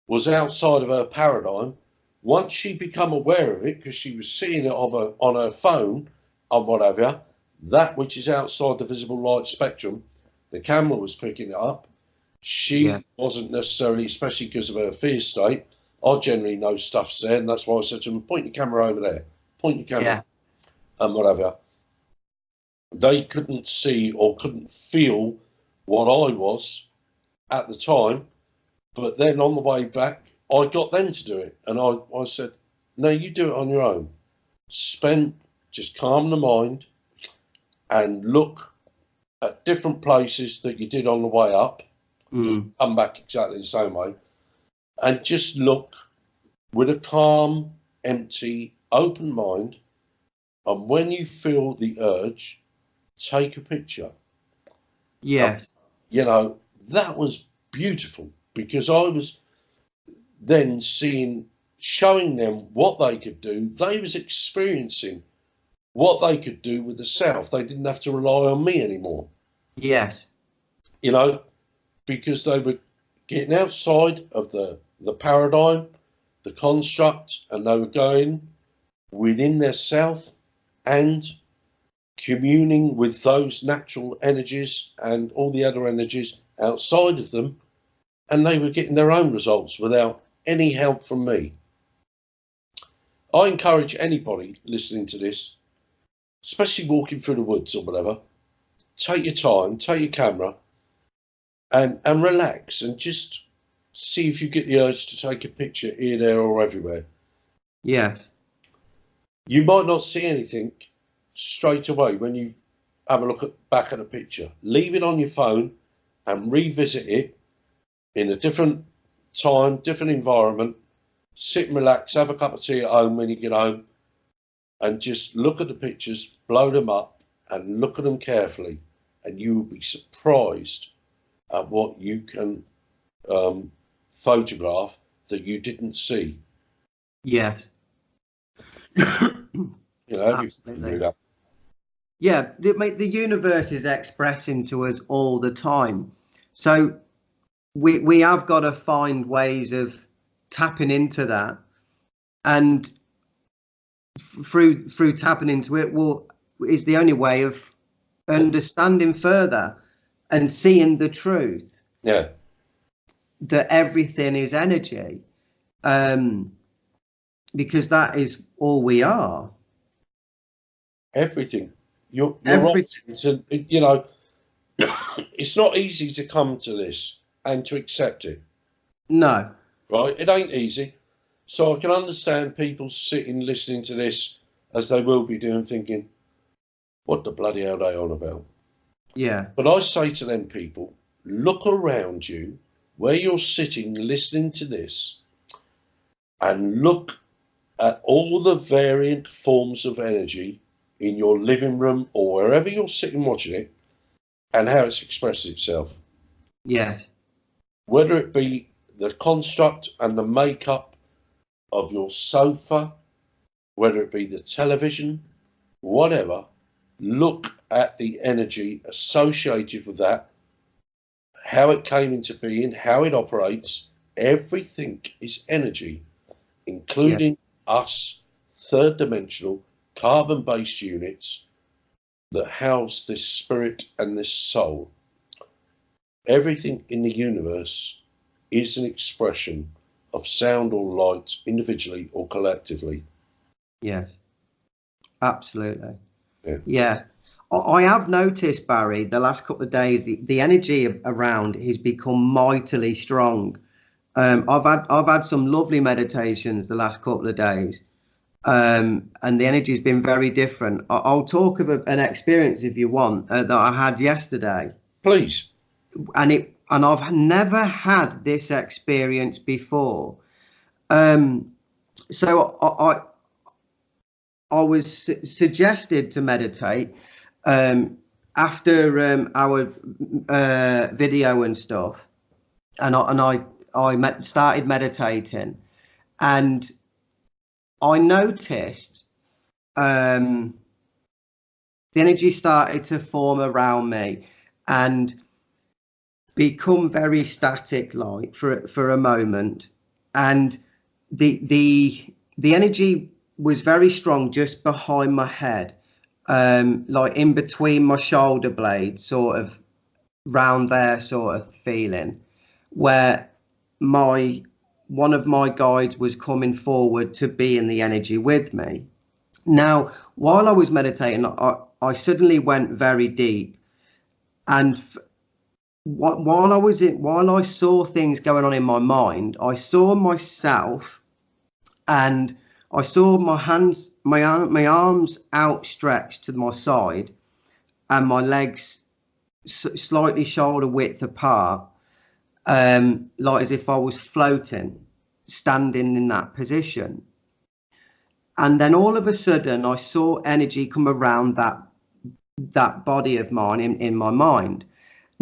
was outside of her paradigm. Once she become aware of it, because she was seeing it on her phone or whatever, that which is outside the visible light spectrum, the camera was picking it up. She wasn't necessarily, especially because of her fear state. I generally know stuff's there, and that's why I said to them, point your camera over there, point your camera, and whatever. They couldn't see or couldn't feel what I was at the time, but then on the way back, I got them to do it, and I said, no, you do it on your own. Just calm the mind and look at different places that you did on the way up. Just come back exactly the same way, and just look with a calm, empty, open mind. And when you feel the urge, take a picture. Yes. That was beautiful, because I was then showing them what they could do. They was experiencing what they could do with the self. They didn't have to rely on me anymore. Yes. Because they were getting outside of the paradigm, the construct, and they were going within their self and communing with those natural energies and all the other energies outside of them, and they were getting their own results without any help from me. I encourage anybody listening to this, especially walking through the woods or whatever, take your time, take your camera, and relax, and just see if you get the urge to take a picture here, there, or everywhere. Yes. You might not see anything straight away when you have a look back at a picture. Leave it on your phone and revisit it in a different time, different environment. Sit and relax, have a cup of tea at home when you get home, and just look at the pictures, blow them up, and look at them carefully, and you will be surprised at what you can photograph that you didn't see. Yes. Absolutely. Do that. Yeah, the universe is expressing to us all the time. So we have got to find ways of tapping into that, and through tapping into it is the only way of understanding further and seeing the truth. Yeah. That everything is energy, because that is all we are. Everything. You're Everything. right. It's not easy to come to this and to accept it. No. Right? It ain't easy. So I can understand people sitting listening to this, as they will be doing, thinking, what the bloody hell are they on about? Yeah. But I say to them people, look around you where you're sitting listening to this, and look at all the variant forms of energy in your living room or wherever you're sitting watching it, and how it's expressed itself. Yes. Whether it be the construct and the makeup of your sofa, whether it be the television, whatever, look at the energy associated with that, how it came into being, how it operates. Everything is energy, including us, third dimensional, carbon-based units that house this spirit and this soul. Everything in the universe is an expression of sound or light, individually or collectively. Yes. Absolutely. Yeah. Yeah. I have noticed, Barry, the last couple of days, the energy around has become mightily strong. I've had some lovely meditations the last couple of days, and the energy has been very different. I'll talk of an experience if you want that I had yesterday. Please. And I've never had this experience before. So I was suggested to meditate after our video and stuff, and I started meditating, and I noticed the energy started to form around me and become very static like for a moment, and the energy was very strong just behind my head, like in between my shoulder blades, sort of round there, sort of feeling, where one of my guides was coming forward to be in the energy with me. Now, while I was meditating, I suddenly went very deep, and while I saw things going on in my mind, I saw myself, and I saw my hands, my arms outstretched to my side, and my legs slightly shoulder width apart, like as if I was floating, standing in that position. And then all of a sudden, I saw energy come around that body of mine in my mind.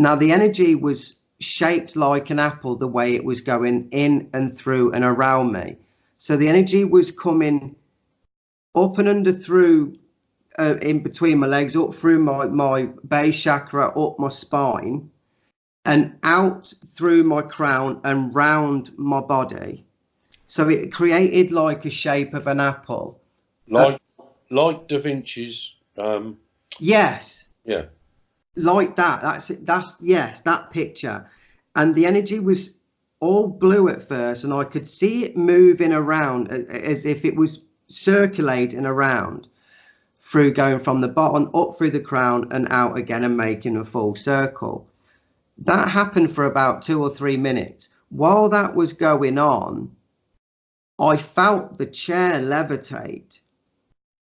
Now, the energy was shaped like an apple, the way it was going in and through and around me. So the energy was coming up and under through, in between my legs, up through my base chakra, up my spine, and out through my crown and round my body. So it created like a shape of an apple. Like Da Vinci's Yes, Yeah. like that. That's it. That's yes, that picture. And the energy was all blue at first, and I could see it moving around as if it was circulating around through, going from the bottom up through the crown and out again and making a full circle. That happened for about 2 or 3 minutes. While that was going on, I felt the chair levitate.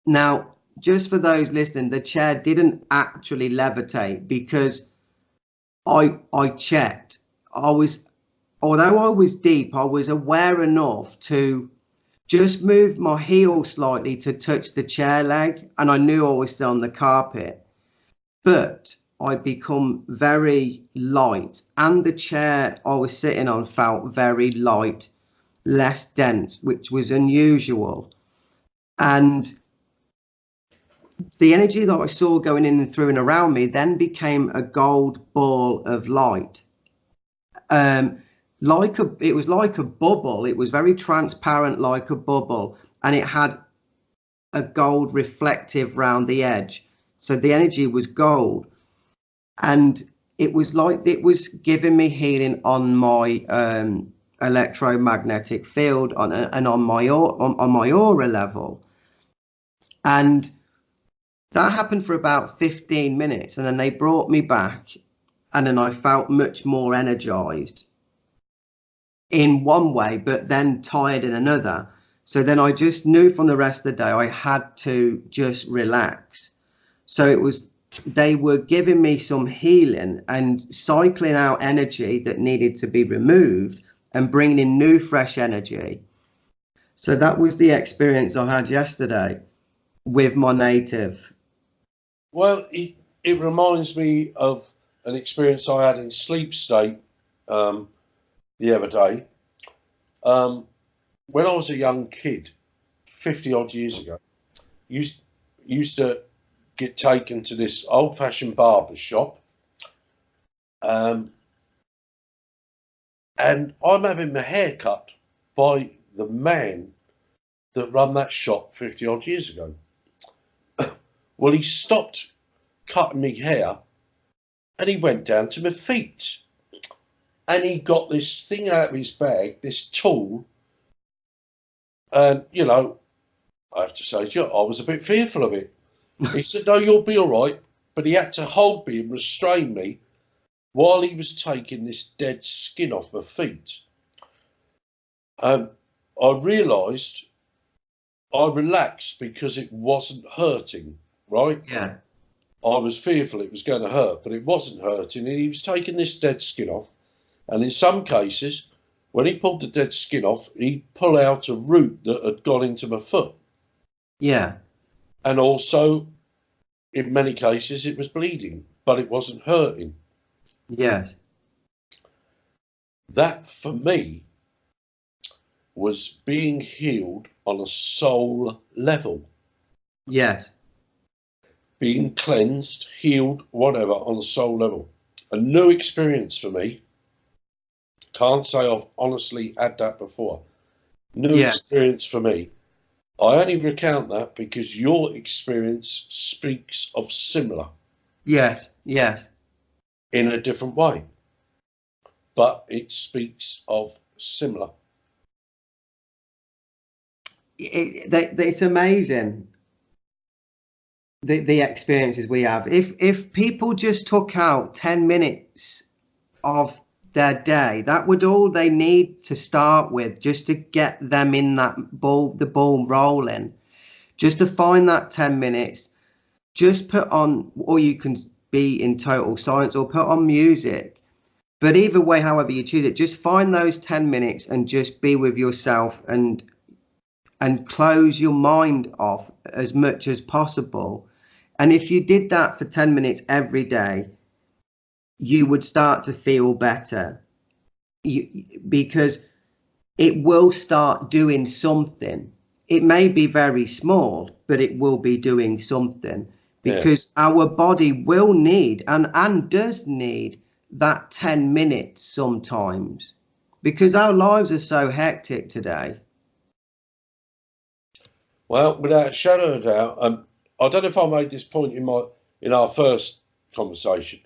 Now, just for those listening, the chair didn't actually levitate because I checked. Although I was deep, I was aware enough to just move my heel slightly to touch the chair leg, and I knew I was still on the carpet. But I become very light, and the chair I was sitting on felt very light, less dense, which was unusual. And the energy that I saw going in and through and around me then became a gold ball of light. It was like a bubble. It was very transparent, like a bubble, and it had a gold reflective round the edge. So the energy was gold, and it was like it was giving me healing on my electromagnetic field and on my aura level. And that happened for about 15 minutes, and then they brought me back, and then I felt much more energized in one way, but then tired in another. So then I just knew from the rest of the day I had to just relax. So it was, they were giving me some healing and cycling out energy that needed to be removed and bringing in new fresh energy. So that was the experience I had yesterday with my native. Well, it reminds me of an experience I had in sleep state the other day. When I was a young kid, 50 odd years ago, used to get taken to this old fashioned barber shop. And I'm having my hair cut by the man that run that shop 50 odd years ago. Well, he stopped cutting me hair and he went down to my feet. And he got this thing out of his bag, this tool. And, you know, I have to say to you, I was a bit fearful of it. He said, no, you'll be all right. But he had to hold me and restrain me while he was taking this dead skin off my feet. I realised I relaxed because it wasn't hurting, right? Yeah. I was fearful it was going to hurt, but it wasn't hurting. And he was taking this dead skin off. And in some cases, when he pulled the dead skin off, he'd pull out a root that had gone into my foot. Yeah. And also, in many cases, it was bleeding, but it wasn't hurting. Yes. That, for me, was being healed on a soul level. Yes. Being cleansed, healed, whatever, on a soul level. A new experience for me. Can't say I've honestly had that before. New experience for me. I only recount that because your experience speaks of similar. Yes. Yes. In a different way. But it speaks of similar. It's amazing the experiences we have. If people just took out 10 minutes of their day, that would all they need to start with, just to get them in the ball rolling, just to find that 10 minutes, just put on, or you can be in total silence or put on music, but either way, however you choose it, just find those 10 minutes and just be with yourself and close your mind off as much as possible. And if you did that for 10 minutes every day, you would start to feel better, because it will start doing something. It may be very small, but it will be doing something, because our body will need and does need that 10 minutes sometimes, because our lives are so hectic today. Well, without a shadow of a doubt, I don't know if I made this point in in our first conversation.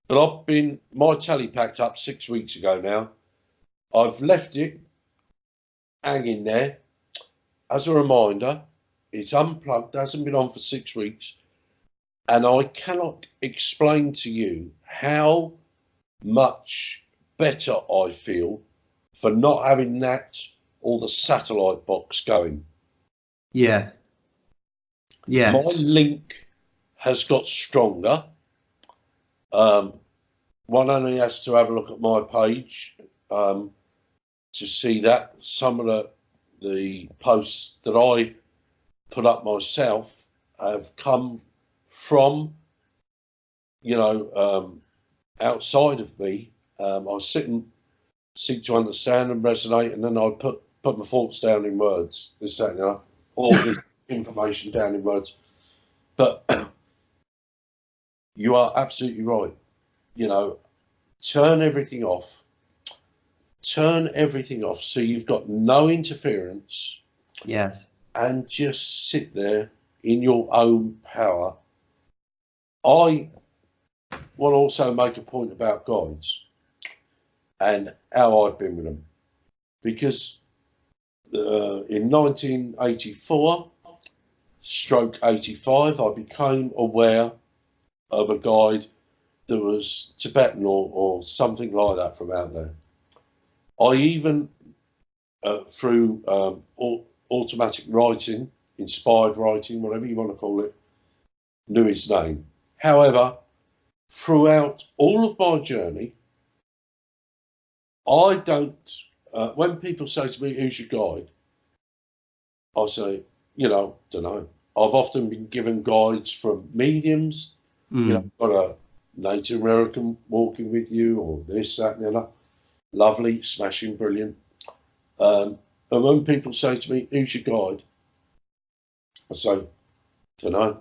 But I've been, my tally packed up 6 weeks ago now. I've left it hanging there as a reminder. It's unplugged, hasn't been on for 6 weeks. And I cannot explain to you how much better I feel for not having that or the satellite box going. Yeah. Yeah. My link has got stronger. One only has to have a look at my page to see that some of the posts that I put up myself have come from, outside of me. I seek to understand and resonate, and then I put my thoughts down in words. This, that, and the other, all this information down in words. But you are absolutely right. Turn everything off. Turn everything off so you've got no interference. Yes. And just sit there in your own power. I want to also make a point about guides and how I've been with them. Because in 1984, stroke 85, I became aware of a guide that was Tibetan or something like that from out there. I even, through automatic writing, inspired writing, whatever you want to call it, knew his name. However, throughout all of my journey, I don't, when people say to me, who's your guide? I say, don't know. I've often been given guides from mediums, got a Native American walking with you, or this, that, and the other. Lovely, smashing, brilliant. And when people say to me, who's your guide? I say, don't know.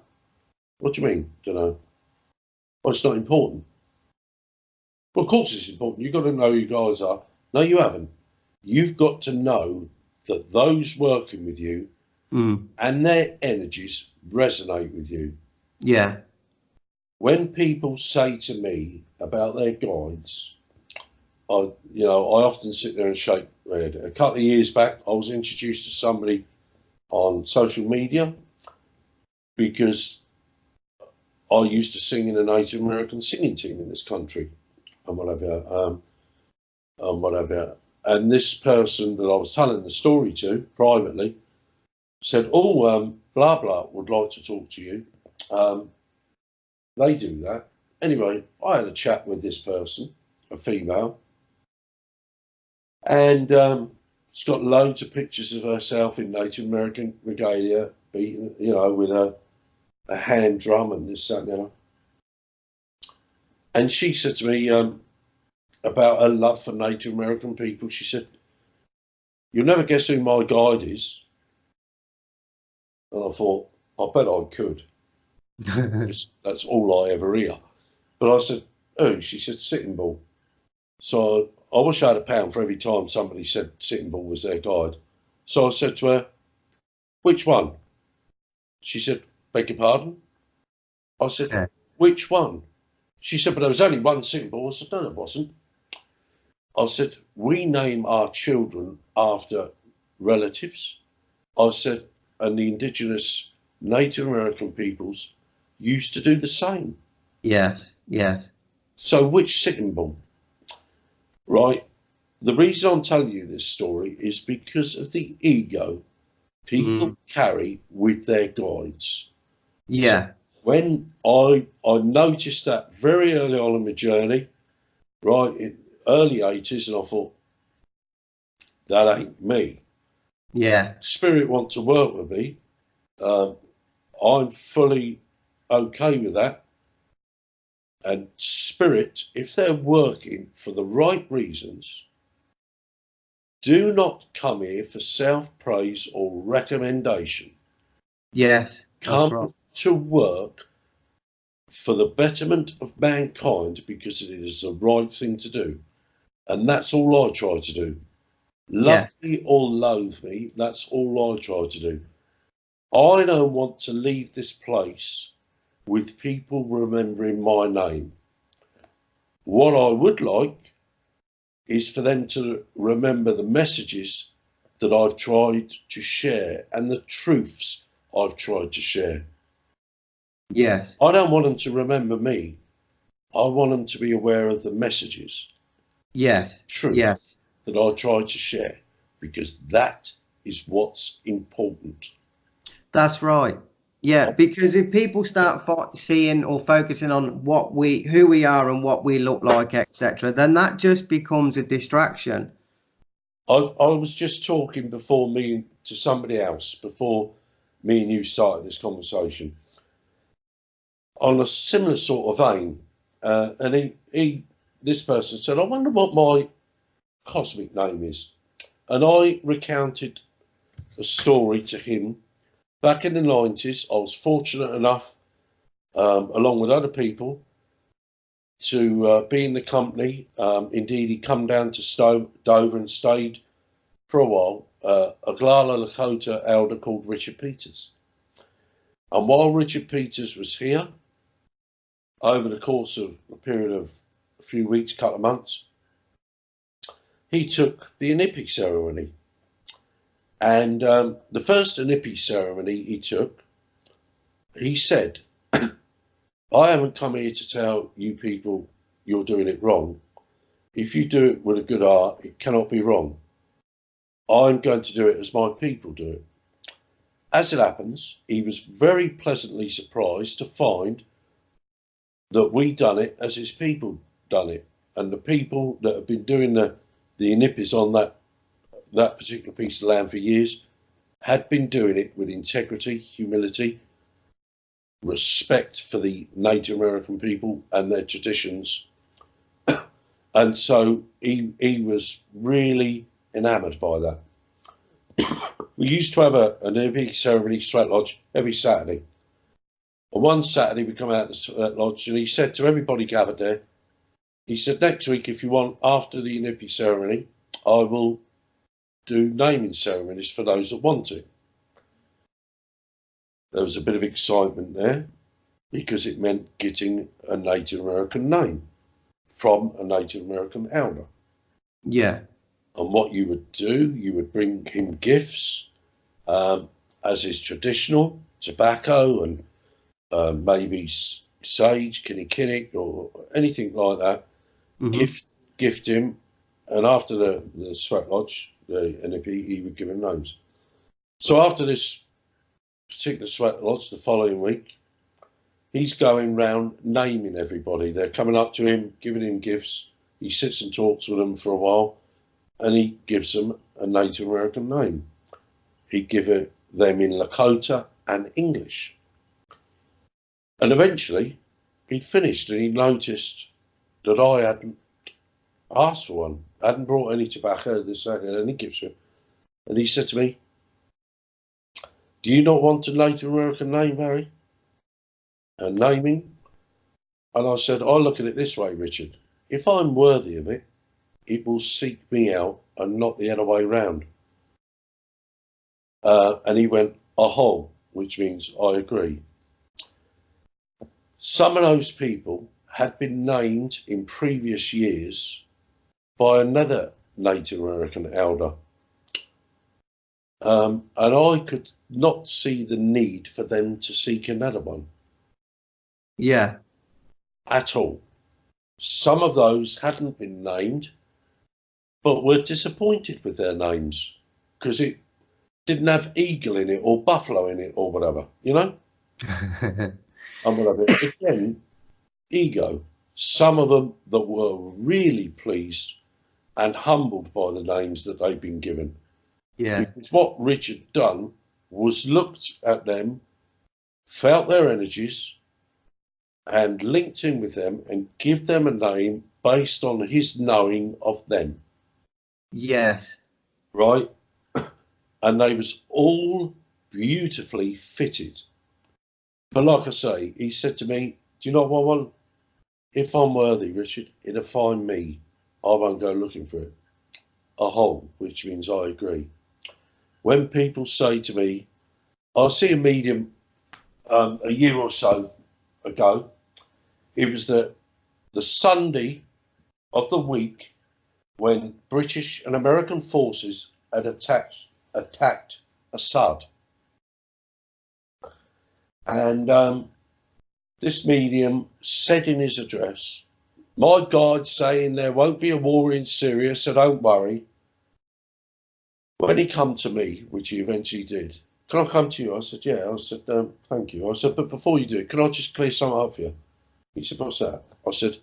What do you mean, don't know? Well, it's not important. Well, of course it's important. You've got to know who you guys are. No, you haven't. You've got to know that those working with you and their energies resonate with you. Yeah. When people say to me about their guides, I often sit there and shake my head. A couple of years back, I was introduced to somebody on social media because I used to sing in a Native American singing team in this country and whatever. And this person that I was telling the story to privately said, blah, blah, would like to talk to you. They do that. Anyway, I had a chat with this person, a female, and she's got loads of pictures of herself in Native American regalia, beating, with a hand drum and this, that, and the other. And she said to me about her love for Native American people. She said, "You'll never guess who my guide is." And I thought, I bet I could. That's all I ever hear. But I said, "Oh," she said, "Sitting Bull." So I wish I had £1 for every time somebody said Sitting Bull was their guide. So I said to her, "Which one?" She said, "Beg your pardon?" I said, Yeah. "Which one?" She said, "But there was only one Sitting Bull." I said, "No, there wasn't." I said, "We name our children after relatives." I said, and the indigenous Native American peoples used to do the same. Yes, yes. So which Sitting Bull? Right. The reason I'm telling you this story is because of the ego people carry with their guides. Yeah. So when I noticed that very early on in my journey, right, in early 80s, and I thought, that ain't me. Yeah. Spirit want to work with me. I'm fully okay with that. And spirit, if they're working for the right reasons, do not come here for self-praise or recommendation. Yes. That's Come right. to work for the betterment of mankind because it is the right thing to do. And that's all I try to do. Love me or loathe me, that's all I try to do. I don't want to leave this place with people remembering my name. What I would like is for them to remember the messages that I've tried to share and the truths I've tried to share. Yes. I don't want them to remember me. I want them to be aware of the messages, Yes. truth Yes. that I tried to share, because that is what's important. That's right. Yeah, because if people start seeing or focusing on who we are and what we look like, etc., then that just becomes a distraction. I was just talking before me to somebody else, before me and you started this conversation, on a similar sort of vein. And this person said, I wonder what my cosmic name is. And I recounted a story to him. Back in the 90s, I was fortunate enough, along with other people, to be in the company. Indeed, he'd come down to Dover and stayed for a while. A Oglala Lakota elder called Richard Peters. And while Richard Peters was here, over the course of a period of a few weeks, couple of months, he took the Inipi ceremony. And the first Inipi ceremony he took, he said, I haven't come here to tell you people you're doing it wrong. If you do it with a good heart, it cannot be wrong. I'm going to do it as my people do it. As it happens, he was very pleasantly surprised to find that we done it as his people done it. And the people that have been doing the Inipis on that particular piece of land for years had been doing it with integrity, humility, respect for the Native American people and their traditions. And so he was really enamored by that. We used to have an Inipi ceremony sweat lodge every Saturday. And one Saturday we come out of the sweat lodge and he said to everybody gathered there, he said, next week, if you want, after the Inipi ceremony, I will do naming ceremonies for those that want it. There was a bit of excitement there because it meant getting a Native American name from a Native American elder. Yeah. And what you would do, you would bring him gifts, as is traditional, tobacco and maybe sage, kinnikinnick, or anything like that. Mm-hmm. Gift him, and after the sweat lodge, the NFP, he would give him names. So after this particular sweat lodge, the following week, he's going round naming everybody. They're coming up to him, giving him gifts. He sits and talks with them for a while, and he gives them a Native American name. He'd give them in Lakota and English. And eventually, he'd finished, and he noticed that I hadn't asked for one. I hadn't brought any tobacco, this, that, and any gifts to him. And he said to me, do you not want a Native American name, Harry? And naming? And I said, I look at it this way, Richard. If I'm worthy of it, it will seek me out and not the other way round. And he went, aho, which means I agree. Some of those people had been named in previous years by another Native American elder. And I could not see the need for them to seek another one. Yeah. At all. Some of those hadn't been named, but were disappointed with their names because it didn't have eagle in it or buffalo in it or whatever, you know? And whatever. Again, ego. Some of them that were really pleased and humbled by the names that they'd been given. Yeah. Because what Richard done was looked at them, felt their energies, and linked in with them and give them a name based on his knowing of them. Yes. Right? And they was all beautifully fitted. But like I say, he said to me, do you know what I want? If I'm worthy, Richard, it'll find me. I won't go looking for it. A whole, which means I agree. When people say to me, I see a medium a year or so ago. It was the Sunday of the week when British and American forces had attacked Assad. And this medium said in his address, "My guide's saying there won't be a war in Syria, so don't worry." When he come to me, which he eventually did, "Can I come to you?" I said, "Yeah." I said, "Thank you." I said, "But before you do, can I just clear something up for you?" He said, "What's that?" I said,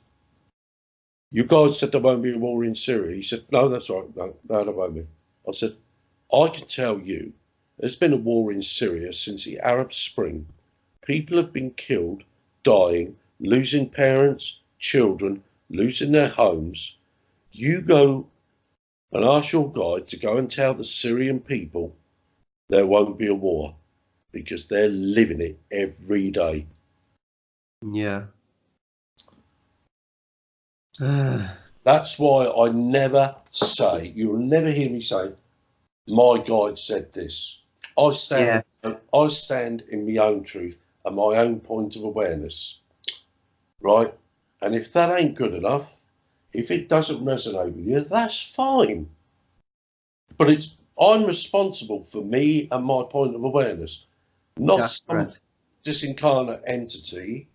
"Your guide said there won't be a war in Syria." He said, "No, that's right. No, there won't be." I said, "I can tell you there's been a war in Syria since the Arab Spring. People have been killed, dying, losing parents, children, losing their homes. You go and ask your guide to go and tell the Syrian people there won't be a war, because they're living it every day." Yeah. That's why I never say, you'll never hear me say, "My guide said this." I stand in my own truth and my own point of awareness, right? And if that ain't good enough, if it doesn't resonate with you, that's fine. But I'm responsible for me and my point of awareness, not That's some correct. disincarnate entity.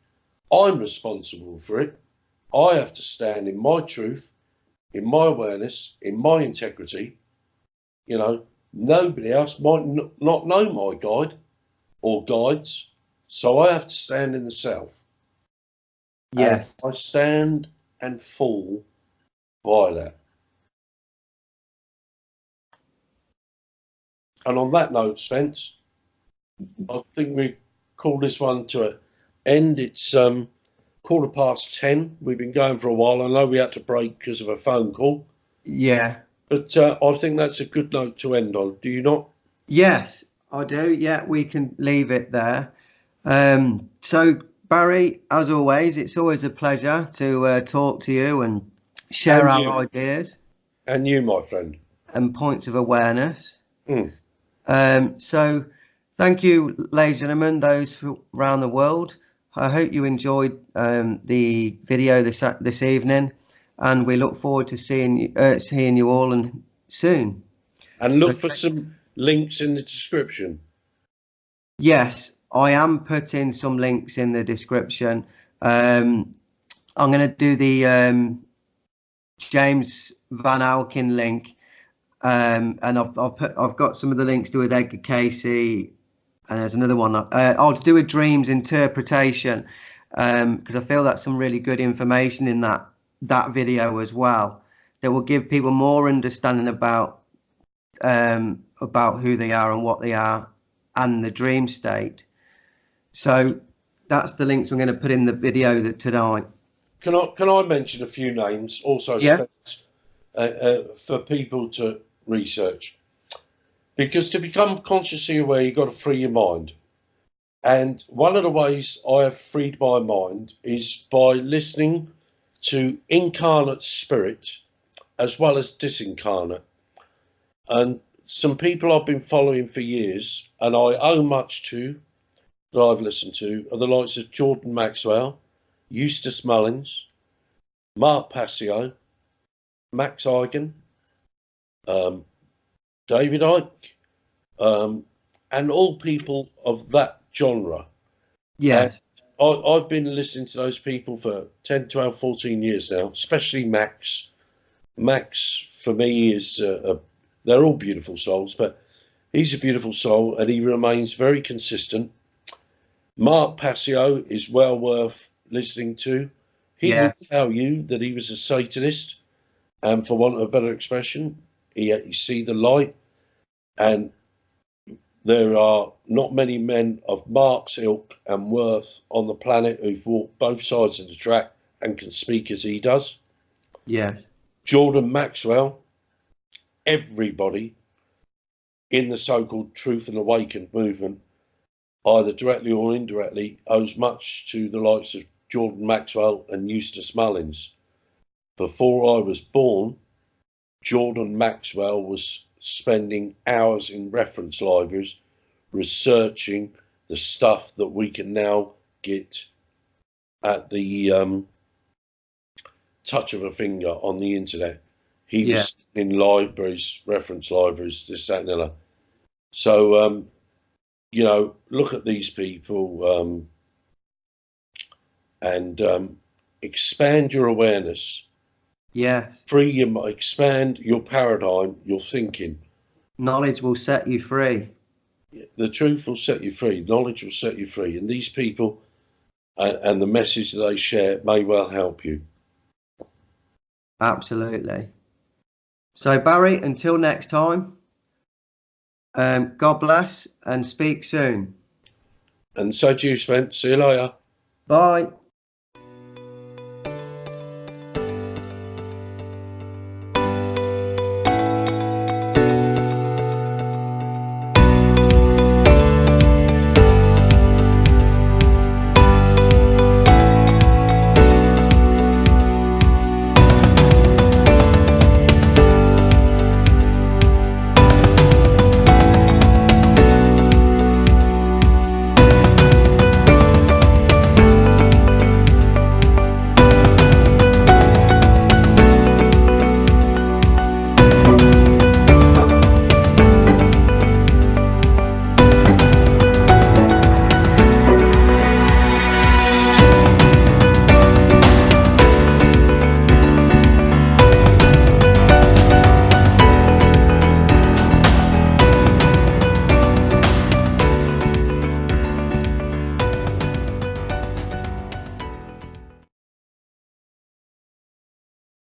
I'm responsible for it. I have to stand in my truth, in my awareness, in my integrity. You know, nobody else might not know my guide or guides, so I have to stand in the self. Yes. And I stand and fall by that. And on that note, Spence, I think we call this one to an end. It's 10:15. We've been going for a while. I know we had to break because of a phone call, Yeah. but I think that's a good note to end on. Do you not? Yes, I do. Yeah, we can leave it there. So, Barry, as always, it's always a pleasure to talk to you and share And our you, ideas and you, my friend. and points of awareness. Mm. So, thank you, ladies and gentlemen, those around the world. I hope you enjoyed the video this evening, and we look forward to seeing you all and soon. And look for Okay. some links in the description. Yes, I am putting some links in the description. I'm going to do the James Van Auken link, and I've got some of the links to with Edgar Cayce, and there's another one. I'll do a dreams interpretation because I feel that's some really good information in that video as well, that will give people more understanding about who they are and what they are and the dream state. So that's the links I'm going to put in the video tonight. Can I mention a few names also, Yeah. for people to research? Because to become consciously aware, you've got to free your mind. And one of the ways I have freed my mind is by listening to incarnate spirit as well as disincarnate. And some people I've been following for years and I owe much to, that I've listened to, are the likes of Jordan Maxwell, Eustace Mullins, Mark Passio, Max Auken, David Icke, and all people of that genre. Yes. I've been listening to those people for 10, 12, 14 years now, especially Max. Max, for me, is they're all beautiful souls, but he's a beautiful soul and he remains very consistent. Mark Passio is well worth listening to. He would Yes. tell you that he was a Satanist, and for want of a better expression, he see the light. And there are not many men of Mark's ilk and worth on the planet who've walked both sides of the track and can speak as he does. Yes. Jordan Maxwell, everybody in the so-called Truth and Awakened movement, either directly or indirectly, owes much to the likes of Jordan Maxwell and Eustace Mullins. Before I was born, Jordan Maxwell was spending hours in reference libraries researching the stuff that we can now get at the touch of a finger on the internet. He was in libraries, reference libraries, this, that, and the other. So, you know, look at these people and expand your awareness. Yes. Free your, expand your paradigm, your thinking. Knowledge will set you free. The truth will set you free. Knowledge will set you free. And these people and the message that they share may well help you. Absolutely. So, Barry, until next time, God bless and speak soon. And so do you, Sven. See you later. Bye.